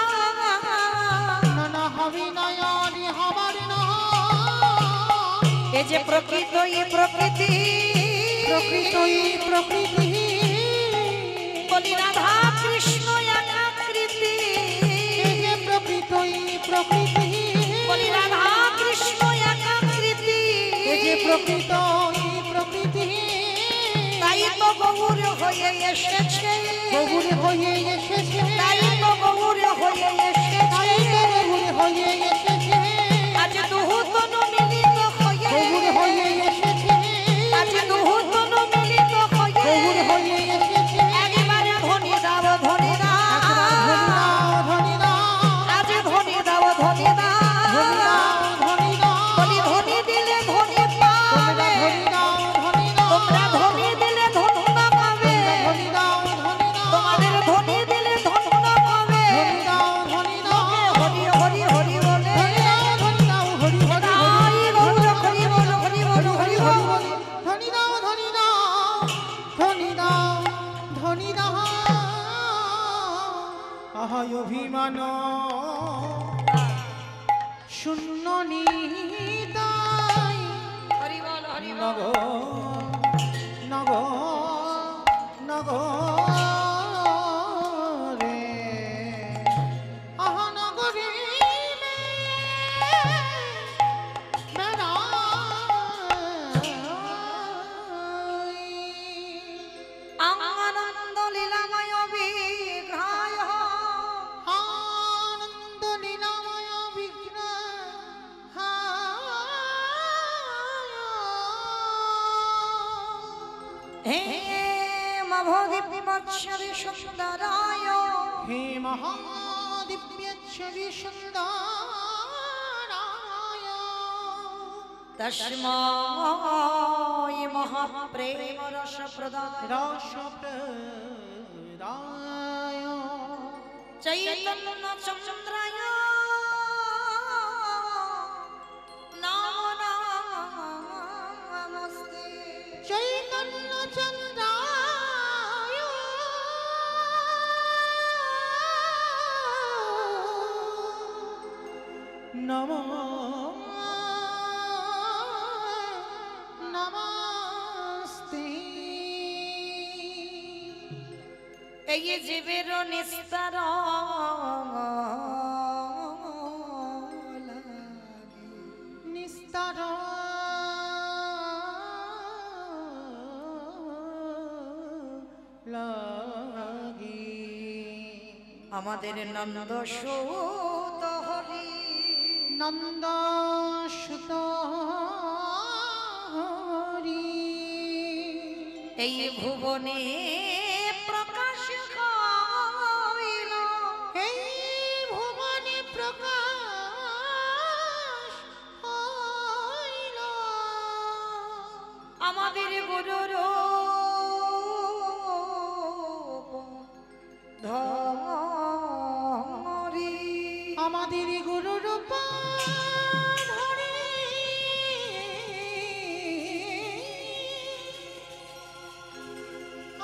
নানা হবে নয়া রে হবার
এ যে প্রকৃত এই প্রকৃতি,
প্রকৃতই প্রকৃতি
বলি রাধা কৃষ্ণ একাকৃতি,
এই যে প্রকৃতই প্রকৃতি
বলি রাধা কৃষ্ণ একাকৃতি,
এই যে প্রকৃতই প্রকৃতি
তাই তো গৌর হয়ে এসেছে,
গৌর হয়ে এসেছে
তাই তো গৌর হয়ে
তাই
এসেছে,
তো গৌর হয়ে এসেছে
আজ দুহুতন মিলিত হয়ে,
গৌর হয়ে এসেছে
আজ দুহুতন মিলিত হয়ে,
গৌর হয়ে এসেছে
একবারে ধনী দাও ধনী
একবার
দাও,
ধনী দাও
আজ ধনী দাও ধনী
ধনী
দাও,
দাও ধনী দাও
বলি ধনী দিলে ধনী
তোমরা
পাবে,
ধনী দাও ধনী দাও
তোমরা ধনী দিলে ধন্য পাবে,
ধনী দাও ধনী দাও
তোমাদের ধনী দিলে ধন্য পাবে,
ধনী দাও ধনী দাও
হরি হরি হরি বলে
ধনী দাও হরি হরি
তাই গৌর হরি বল হরি বল হরি বল,
ধনী দাও ধনী দাও ধনী দাও ধনী দাও আহায় অভিমান শূন্য নিতাই
হরি বল হরি বল,
নগর নগর
হে মহোদীপ্যচ্ছবি সুন্দরায়
হে মহাদিব্যচ্ছবি সুন্দরায়
তস্মৈ মহাপ্রেম রস প্রদায়
রসপ্রদায়
চৈতন্য চন্দ্রায় নমো নমস্তে
চৈতন্য চন্দ্রায় নমো নমস্তে।
এই জীবের নিস্তার
নিস্তার লাগি
আমাদের নন্দ সুত হরি
নন্দ সুত হরি
এই ভুবনে প্রকাশ হইল
এই ভুবনে প্রকাশ হইল
আমাদের গুরুর ধরি
আমাদের গুরু রূপ ধরে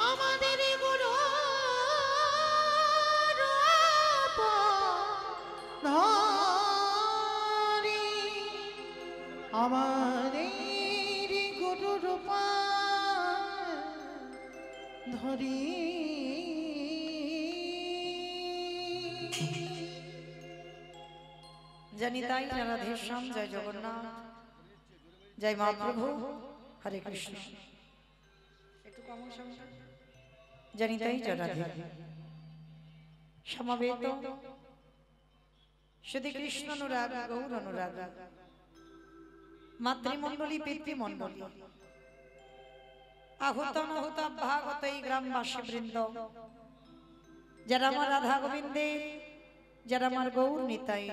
আমাদের গুরু রূপ ধরে আমাদের গুরু রূপ ধরি
জানি তাই রাধেশ্যাম জয় জগন্নাথ জয় মহাপ্রভু হরে কৃষ্ণ একটু কম জানি তাই জয় রাধে সমবেত শুধু কৃষ্ণ অনুরাগ গৌর অনুরাগ মাতৃমণ্ডলী পিতৃমণ্ডলী আহুত নহুত ভাগত এই গ্রামবাসী বৃন্দ যারা আমার রাধা গোবিন্দে যারা আমার গৌর নিতাই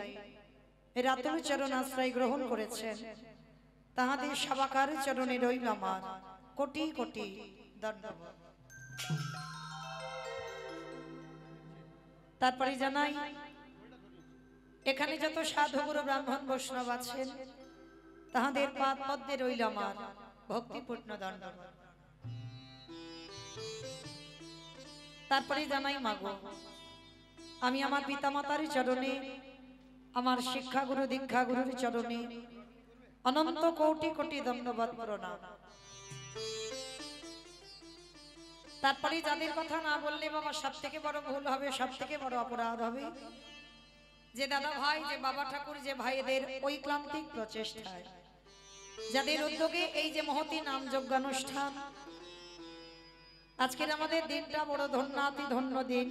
রাতুল চরণ আশ্রয় গ্রহণ করেছেন তাহাদের সবাকার চরণে রইল আমার কোটি কোটি ধন্যবাদ। তারপরে জানাই এখানে যত সাধু গুরু ব্রাহ্মণ বৈষ্ণব আছেন তাহাদের পাদ পদ্মে রইল আমার ভক্তিপূর্ণ ধন্যবাদ। তারপরে জানাই মাগো আমি আমার পিতামাতার চরণে আমার শিক্ষাগুরু দীক্ষাগুরুর চরণে অনন্ত কোটি কোটি ধন্যবাদ প্রণাম। তারপরে যাদের কথা না বললে বাবা সব থেকে বড় ভুল হবে, সব থেকে বড় অপরাধ হবে, যে দাদা ভাই যে বাবা ঠাকুর যে ভাইদের ঐক্লান্তিক প্রচেষ্টায় যাদের উদ্যোগে এই যে মহতি নাম যজ্ঞানুষ্ঠান আজকের আমাদের দিনটা বড় ধন্যাতি ধন্য দিন,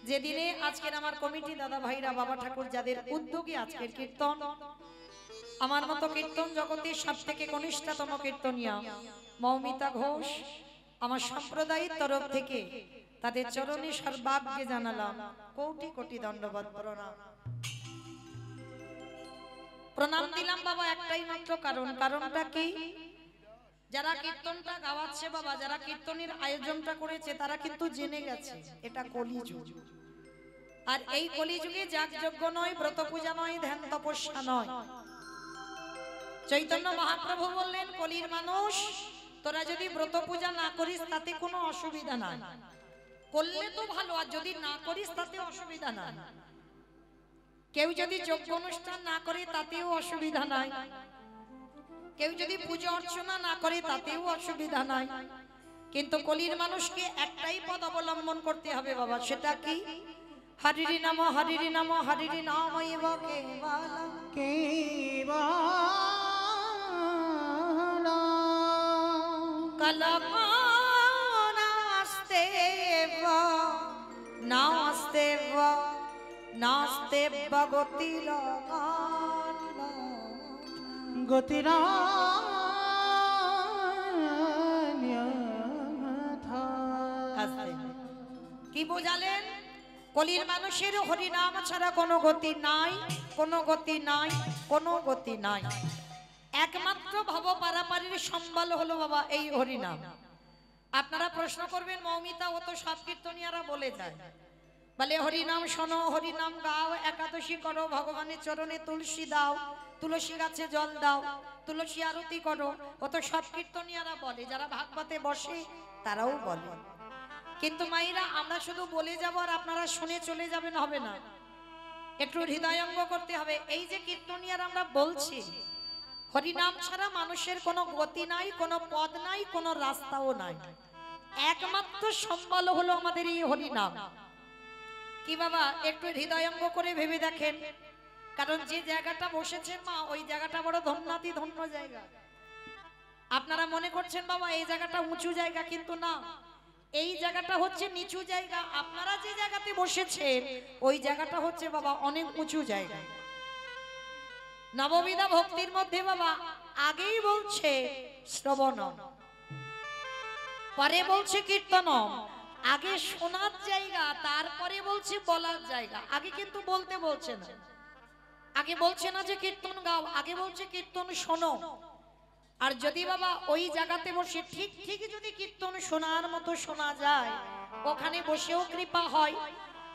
যে দিনে আজকের আমার কমিটি দাদা ভাইরা বাবা ঠাকুর যাদের উদ্যোগে আজকের কীর্তন, আমার মতো কীর্তন জগতের সব থেকে কনিষ্ঠতম কীর্তনিয়া মৌমিতা ঘোষ আমার সম্প্রদায়ের তরফ থেকে তাদের চরণে সর্বাগ্যে জানালাম কোটি কোটি ধন্যবাদ প্রণাম। প্রণাম দিলাম বাবা একটাই মাত্র কারণ, কারণটা কি? যারা কীর্তনটা গাওয়াচ্ছে বাবা, যারা কীর্তনের আয়োজনটা করেছে তারা কিন্তু জেনে গেছে এটা কলিযুগ, আর এই কলিযুগে যাগযজ্ঞ নয়, ব্রত পূজা নয়, ধ্যান তপস্যা নয়। চৈতন্য মহাপ্রভু বললেন কলির মানুষ তোরা যদি ব্রত পূজা না করিস তাতে কোনো অসুবিধা নাই, করলে তো ভালো, আর যদি না করিস তাতে অসুবিধা নাই। কেউ যদি যজ্ঞ অনুষ্ঠান না করে তাতেও অসুবিধা নাই, কেউ যদি পূজা অর্চনা না করে তাতেও অসুবিধা নাই, কিন্তু কলির মানুষকে একটাই পদ অবলম্বন করতে হবে বাবা, সেটা কি? হরিরি নাম হরিরি নাম হরিরি নাম কলকাস্তে নাস্তে নাস্তে গতির
গতিরা
কি বোঝালেন? কলির মানুষের হরিনাম ছাড়া কোনো গতি নাই, কোনো গতি নাই, কোনো গতি নাই। একমাত্র ভব পারাপারের সম্বল হলো বাবা এই হরিনাম। আপনারা প্রশ্ন করবেন, মৌমিতা ও তো সব কীর্তনিয়ারা বলে যায়, বলে হরিনাম শোনো, হরিনাম গাও, একাদশী করো, ভগবানের চরণে তুলসী দাও, তুলসী গাছে জল দাও, তুলসী আরতি করো। ও তো সব কীর্তনিয়ারা বলে, যারা ভাগবতে বসে তারাও বলে। কিন্তু মাইরা আমরা শুধু বলে যাব আর আপনারা শুনে চলে যাবেন, হবে না। একটু হৃদয়ঙ্গ করতে হবে। এই যে কীর্তনিয়ার আমরা বলছি, হরিনাম ছাড়া মানুষের কোনো গতি নাই, কোনো পদ নাই, কোনো রাস্তাও নাই। একমাত্র সম্বল হলো আমাদের এই হরিনাম। কি বাবা, একটু হৃদয়ঙ্গ করে ভেবে দেখেন। কারণ যে জায়গাটা বসেছেন মা, ওই জায়গাটা বড় ধন্যাতি ধন্য জায়গা। আপনারা মনে করছেন বাবা এই জায়গাটা উঁচু জায়গা, কিন্তু না, এই জায়গাটা হচ্ছে নিচু জায়গা। আপনারা যে জায়গাতে বসেছেন ওই জায়গাটা হচ্ছে বাবা অনেক উঁচু জায়গা। নববিধা ভক্তির মধ্যে বাবা আগেই বলছে শ্রবণ, পরে বলছে কীর্তন। আগে শোনার জায়গা, তারপরে বলছে বলার জায়গা। আগে কিন্তু বলতে বলছে না, আগে বলছে না যে কীর্তন গাও, আগে বলছে কীর্তন শোনো। আর যদি বাবা ওই জায়গাতে বসে ঠিক ঠিক যদি কীর্তন শোনার মতো শোনা যায়, ওখানে বসেও কৃপা হয়।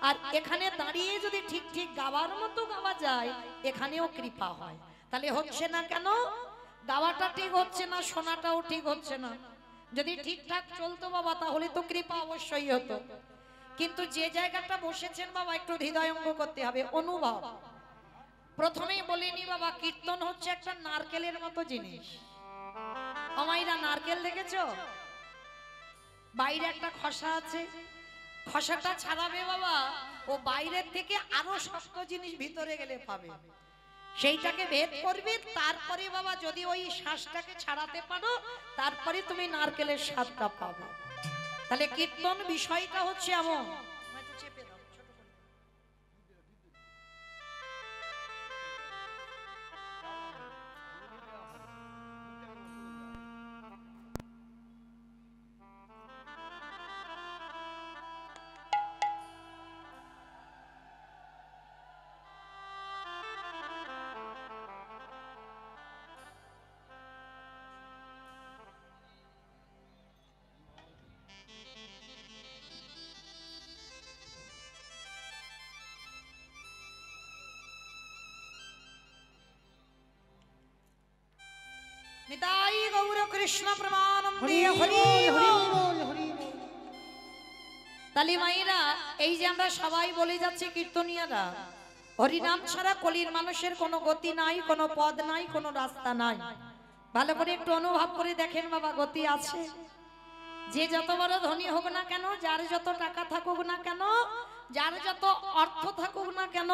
আর এখানে দাঁড়িয়ে যদি ঠিক ঠিক গাওয়ার মতো গাওয়া যায়, এখানেও কৃপা হয়। তাহলে হচ্ছে না কেন? গাওয়াটা ঠিক হচ্ছে না, শোনাটাও ঠিক হচ্ছে না। যদি ঠিকঠাক চলতো বাবা তাহলে তো কৃপা অবশ্যই হতো। কিন্তু যে জায়গাটা বসেছেন বাবা একটু হৃদয়ঙ্গ করতে হবে, অনুভব। প্রথমেই বলিনি বাবা, কীর্তন হচ্ছে একটা নারকেলের মতো জিনিস। আমাইরা নারকেল দেখেছো? বাইরে একটা খসা আছে, খসাটা ছাড়াবে বাবা, ও বাইরের থেকে আরো শক্ত জিনিস ভিতরে গেলে পাবে, সেইটাকে ভেদ করবে। তারপরে বাবা যদি ওই শ্বাসটাকে ছাড়াতে পারো, তারপরে তুমি নারকেলের স্বাদটা পাবে। তাহলে কীর্তন বিষয়টা হচ্ছে এমন। নিতাই গৌর কৃষ্ণ প্রমানন্দে হরি বল। তালি মাইরা, এই যে আমরা সবাই বলে যাচ্ছি কীর্তনিয়ারা, হরিনাম ছাড়া কলির মানুষের কোনো গতি নাই, কোনো পদ নাই, কোনো রাস্তা নাই। ভালো করে একটু অনুভব করে দেখেন বাবা, গতি আছে। যে যত বড় ধনী হোক না কেন, যার যত টাকা থাকুক না কেন, যার যত অর্থ থাকুক না কেন,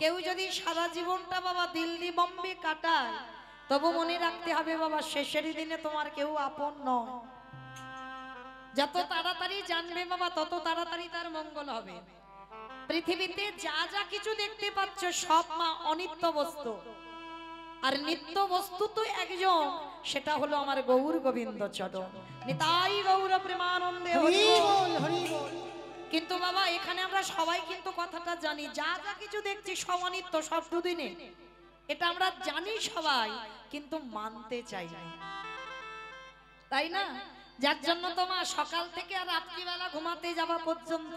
কেউ যদি সারা জীবনটা বাবা দিল্লি বম্বে কাটায়, তবু মনে রাখতে হবে বাবা শেষের দিনে তোমার কেউ আপন নয়। যত তাড়াতাড়ি জানবে বাবা তত তাড়াতাড়ি তার মঙ্গল হবে। পৃথিবীতে যা যা কিছু দেখতে পাচ্ছ সব মা অনিত্য বস্তু, আর নিত্য বস্তু তো একজন, সেটা হলো আমার গৌর গোবিন্দ চরণ। নিতাই গৌর প্রেমানন্দে হরি বল, হরি বল। কিন্তু বাবা এখানে আমরা সবাই কিন্তু কথাটা জানি, যা যা কিছু দেখছি সব অনিত্য, সব দুদিনে, এটা আমরা জানি সবাই, কিন্তু মানতে চাই না, তাই না? যার জন্য তোমার সকাল থেকে আর রাত্রিবেলা ঘুমাতে যাওয়া পর্যন্ত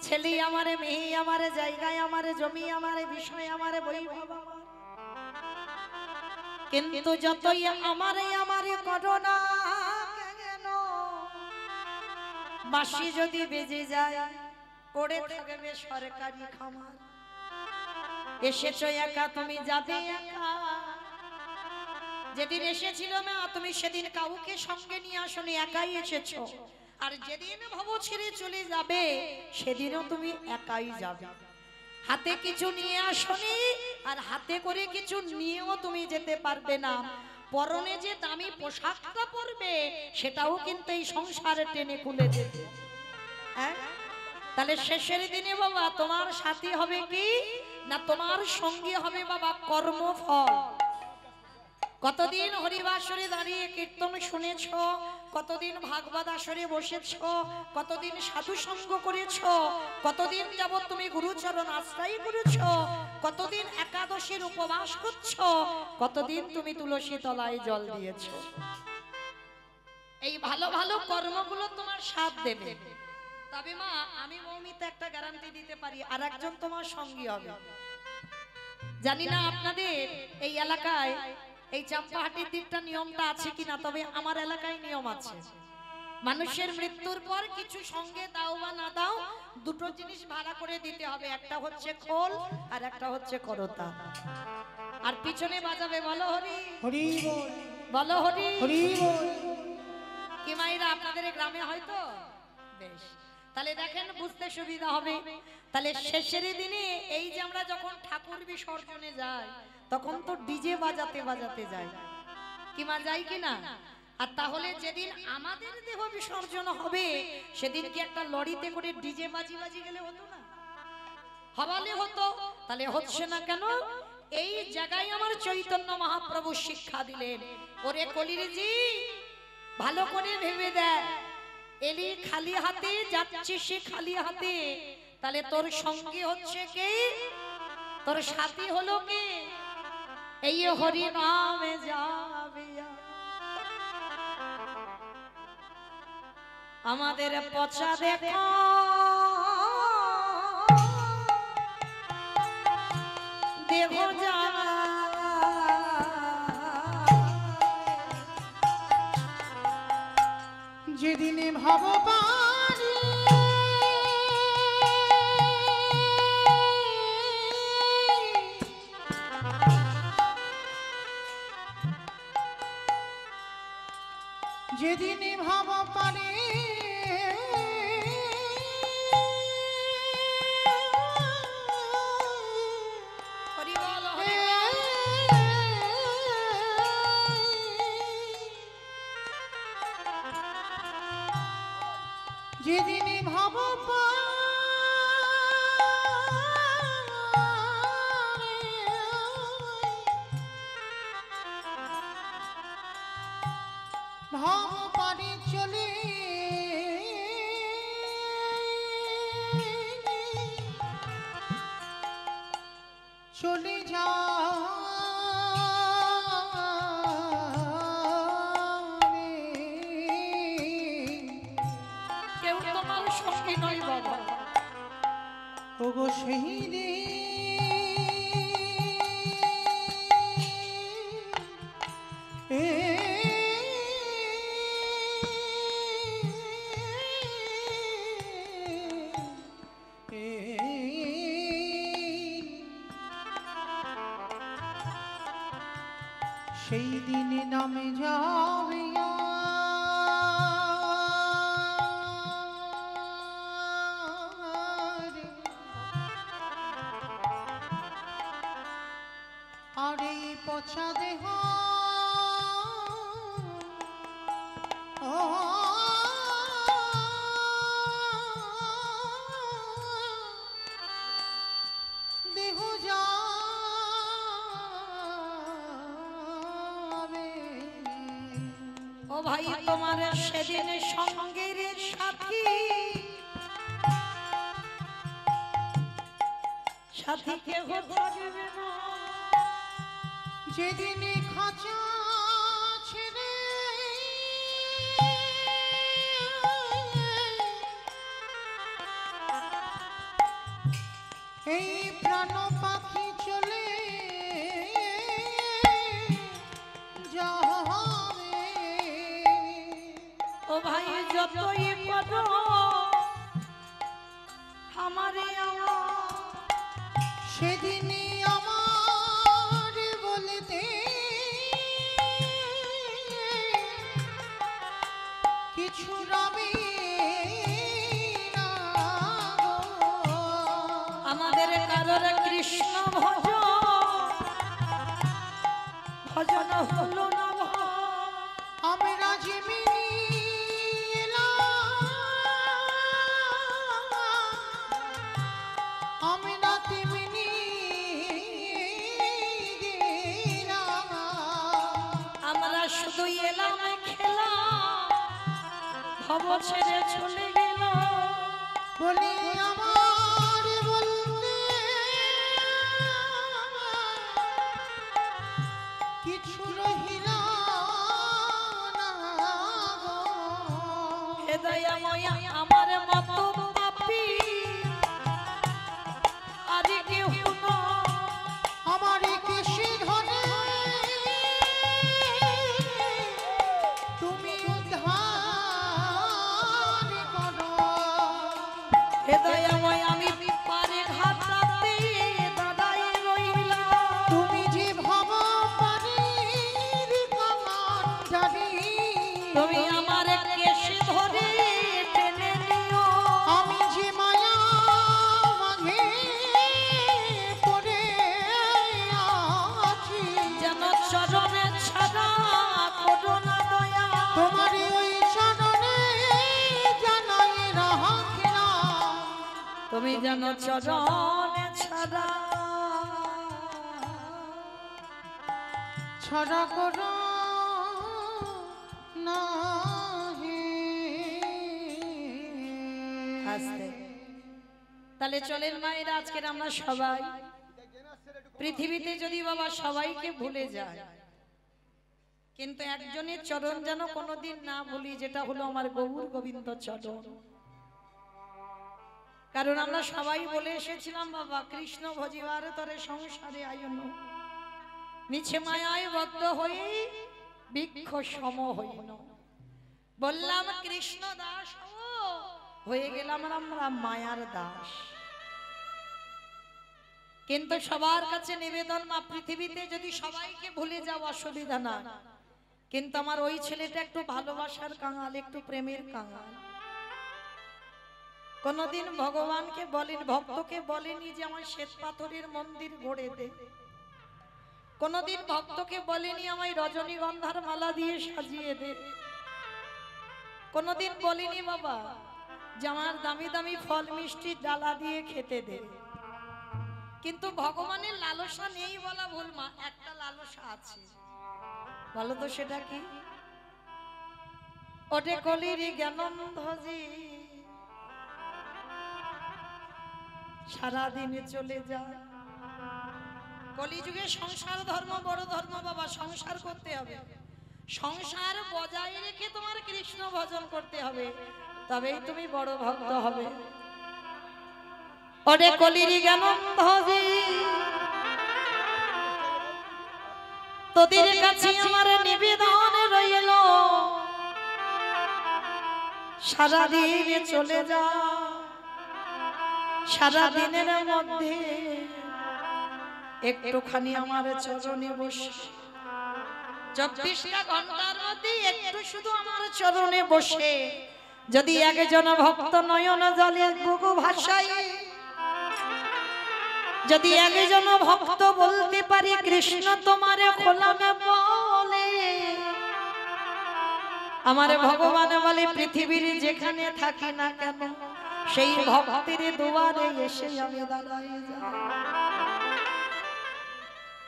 ছেলে আমারে, মেয়ে আমারে, জায়গায় আমারে, জমি আমারে, বিষয় আমারে, বৈভব আমার, কিন্তু যতই আমারে আমারে করো না কেন, বাঁশি যদি বেজে যায় পড়ে থাকবে সরকারি খামার। এসেছো একা, তুমি যাবে একা। যেদিন এসেছিল মা তুমি সেদিন কাউকে সঙ্গে নিয়ে আসনি, একাই এসেছো। আর যেদিন ভব ছেড়ে চলে যাবে সেদিনও তুমি একাই যাবে। হাতে কিছু নিয়ে আসনি, আর হাতে করে কিছু নিয়েও তুমি যেতে পারবে না। পরনে যে দামি পোশাকটা পরবে সেটাও কিন্তু এই সংসারে টেনে খুলে দেবে। হ্যাঁ, তাহলে শেষের দিনে বাবা তোমার সাথী হবে কি না, তোমার সঙ্গী হবে বাবা কর্মফল। কতদিন হরিবাসরে দাঁড়িয়ে কীর্তন শুনেছ, কতদিন ভাগবত আসরে বসেছ, কতদিন সাধু সঙ্গ করেছ, কতদিন যাবত তুমি গুরুচরণ আশ্রয় করেছ, কতদিন একাদশীর উপবাস করছ, কতদিন তুমি তুলসী তলায় জল দিয়েছ। এই ভালো ভালো কর্মগুলো তোমার সাথ দেবে। তবে মা আমি মৌমিতা একটা গ্যারান্টি দিতে পারি, আর একজন তোমার সঙ্গী হবে। জানি না আপনাদের এই এলাকায় এই চাম্পাহাটির দিকটা নিয়মটা আছে কিনা, তবে আমার এলাকায় নিয়ম আছে। মানুষের মৃত্যুর পর কিছু সঙ্গে দাও বা না দাও, দুটো জিনিস ভাড়া করে দিতে হবে, একটা হচ্ছে খোল আর একটা হচ্ছে করতা। আর পিছনে বাজাবে বলো হরি
হরি বল,
বলো হরি
হরি বল।
কি মাইরা আপনাদের এই গ্রামে হয়তো বেশ, তাহলে দেখেন বুঝতে সুবিধা হবে। তাহলে শেষের দিনে এই যে আমরা যখন ঠাকুর বিসর্জনে যাই তখন তো ডিজে বাজাতে বাজাতে যাই, কি মা যাই কিনা? আর তাহলে যেদিন আমাদের দেহ বিসর্জন হবে সেদিন কি একটা লরিতে করে ডিজে বাজি বাজি গেলে হতো না? হবালে হতো। তাহলে হচ্ছে না কেন? এই জায়গায় আমার চৈতন্য মহাপ্রভু শিক্ষা দিলেন, ওরে কলিরজি ভালো করে ভেবে দেখ, এলি খালি হাতে যাচ্ছে সে খালি হাতে, তাহলে তোর সঙ্গী হচ্ছে কে? তোর সাথী হলো কে? এই হরি নামে যাবে। আমাদের পচা দেখো দেহ যা
যেদিনে ভাব পারি যেদিনে ভাব পারি
হরি বল হরি
যেদিনে ভাব ভাব পারি চলে চলে যা
কেউ তোমার সঙ্গী নয় বাবা।
ওগো সেই রে সেই দিনে নামে যাবে আর এই পচা দেহ দেহ যাবে।
ও ভাই তোমার সেদিন সঙ্গের সাথী সাথী কেহ থাকবে না।
যেদিনে খাঁচা ছেড়ে এই প্রাণ পাখি চলে যাবে।
ও ভাই যতই করো আমারে
সেদিনই আমার বলতে কিছু রবে না গো।
আমাদের কারোর কৃষ্ণ ভজন হলো না।
আমরা যেমিনি এলাম আমরা তেমনি গেলাম।
ভব ছেড়ে চলে গেল
বলি আমার বলতে কিছু রহিল না গো।
হে দয়াময় আমার মতো পাপী আর কেউ নয়।
আমার কৃষি ধনে তুমি উদ্ধার করো।
হে দয়াময় আমি পারে ঘাটাতে দাঁড়াই রইলাম
তুমি যে ভব পানির কামানজারি,
তুমি আমার কেশে ধরে টেনে নিও
আমি যে মায়া মাঝে পড়ে আছি,
যেন চরণে ছাড়া করো না দয়া
তোমার ওই চরণে জানাই রাখিলাম।
তুমি যেন চরণে ছাড়া
ছড়া করো নাহি।
আসতে তাহলে চলেন মায়েরা আজকের আমরা সবাই পৃথিবীতে যদি বাবা সবাইকে ভুলে যায় কিন্তু একজনের চরণ যেন কোনোদিন না ভুলি, যেটা হলো আমার গৌর গোবিন্দ চরণ। কারণ আমরা সবাই বলে এসেছিলাম বাবা কৃষ্ণ ভজিবার তরে সংসারে আয়ন মিছে মায়ায় বদ্ধ হয়ে বৃক্ষ সম হইন। বললাম কৃষ্ণ দাস হয়ে গেলাম আমরা মায়ার দাস। কিন্তু সবার কাছে নিবেদন মা পৃথিবীতে যদি সবাইকে ভুলে যাও অসুবিধা না, কিন্তু আমার ওই ছেলেটা একটু ভালোবাসার কাঙাল, একটু প্রেমের কাঙাল। কোনদিন ভগবানকে বলেন, ভক্তকে বলেনি যে আমার শ্বেত পাথরের মন্দির গড়ে দে। কোনদিন ভক্তকে বলেনি আমায় রজনীগন্ধার মালা দিয়ে সাজিয়ে দে। কোনদিন বলেনি বাবা যে আমার দামি দামি ফল মিষ্টি ডালা দিয়ে খেতে দে। কিন্তু ভগবানের লালসা নেই বলা ভুল মা, একটা লালসা আছে। বলো তো সেটা কি? ওটে কলির জ্ঞানন্ধজি সারাদিনে চলে যায়। কলিযুগে সংসার ধর্ম বড় ধর্ম বাবা, সংসার করতে হবে, সংসার বজায় রেখে তোমার কৃষ্ণ ভজন করতে হবে, তবেই তুমি বড় ভক্ত হবে। ওরে কলির জ্ঞানন্ধজি তোদের কাছে আমার নিবেদন রইল, সারাদিনে চলে যা। সারাদিনের মধ্যে একটুখানি আমার চরণে বসে, 24টা ঘন্টার মধ্যে একটু শুধু আমার চরণে বসে যদি একজন ভক্ত নয়ন জলে বুকু ভাষায়, যদি একজন ভক্ত বলতে পারি কৃষ্ণ তোমারে খোলামে বলে, আমার ভগবান বলে পৃথিবীর যেখানে থাকি না কেন সেই ভক্তের দুয়ারে এসে আমি দাঁড়াই যাই।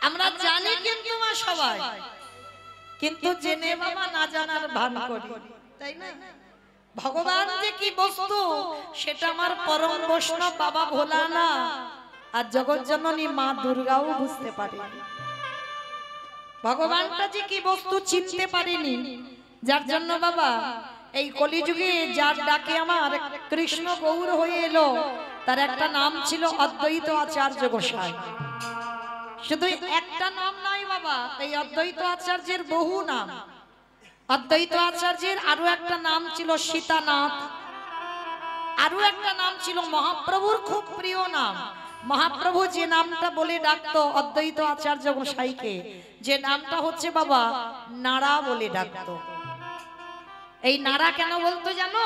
আমরা জানি কিন্তু মা সবাই, কিন্তু জেনে বাবা না জানার ভান করি, তাই না? ভগবান যে কি বস্তু সেটা আমার পরম বৈষ্ণব বাবা ভোলা না আর জগৎ জননী মা দুর্গাও বুঝতে পারেনি। ভগবানটা যে কি বস্তু চিনতে পারেনি, যার জন্য বাবা এই কলিযুগে যার ডাকে আমার কৃষ্ণ গৌর হয়ে এলো, তার একটা নাম ছিল অদ্বৈত আচার্য গোসাই। শুধু একটা নাম নয় বাবা, এই অদ্বৈত আচার্যের বহু নাম। অদ্বৈত আচার্যের আরো একটা নাম ছিল সীতানাথ, আরো একটা নাম ছিল মহাপ্রভুর খুব প্রিয় নাম। মহাপ্রভু যে নামটা বলে ডাকতো অদ্বৈত আচার্য গোসাইকে, যে নামটা হচ্ছে বাবা নাড়া বলে ডাকতো। এই নাড়া কেন বলতো জানো?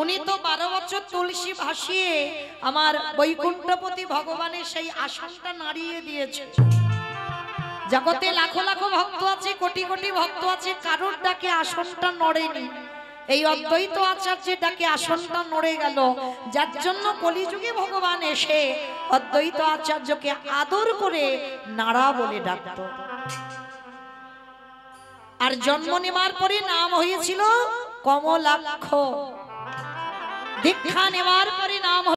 উনি তো 12 বছর তুলসী ভাসিয়ে আমার বৈকুণ্ঠপতি ভগবানের সেই আসনটা নাড়িয়ে দিয়েছে। জগতে লাখো লাখো ভক্ত আছে, কোটি কোটি ভক্ত আছে, কারোর ডাকে আসনটা নড়েনি। এই অদ্বৈত আচার্যের ডাকে আসনটা নড়ে গেল, যার জন্য কলিযুগে ভগবান এসে অদ্বৈত আচার্যকে আদর করে নাড়া বলে ডাকতো। আর জন্ম নেওয়ার পরে নাম হয়েছিল কমলাক্ষ। দীক্ষা নেওয়ার পরে নাম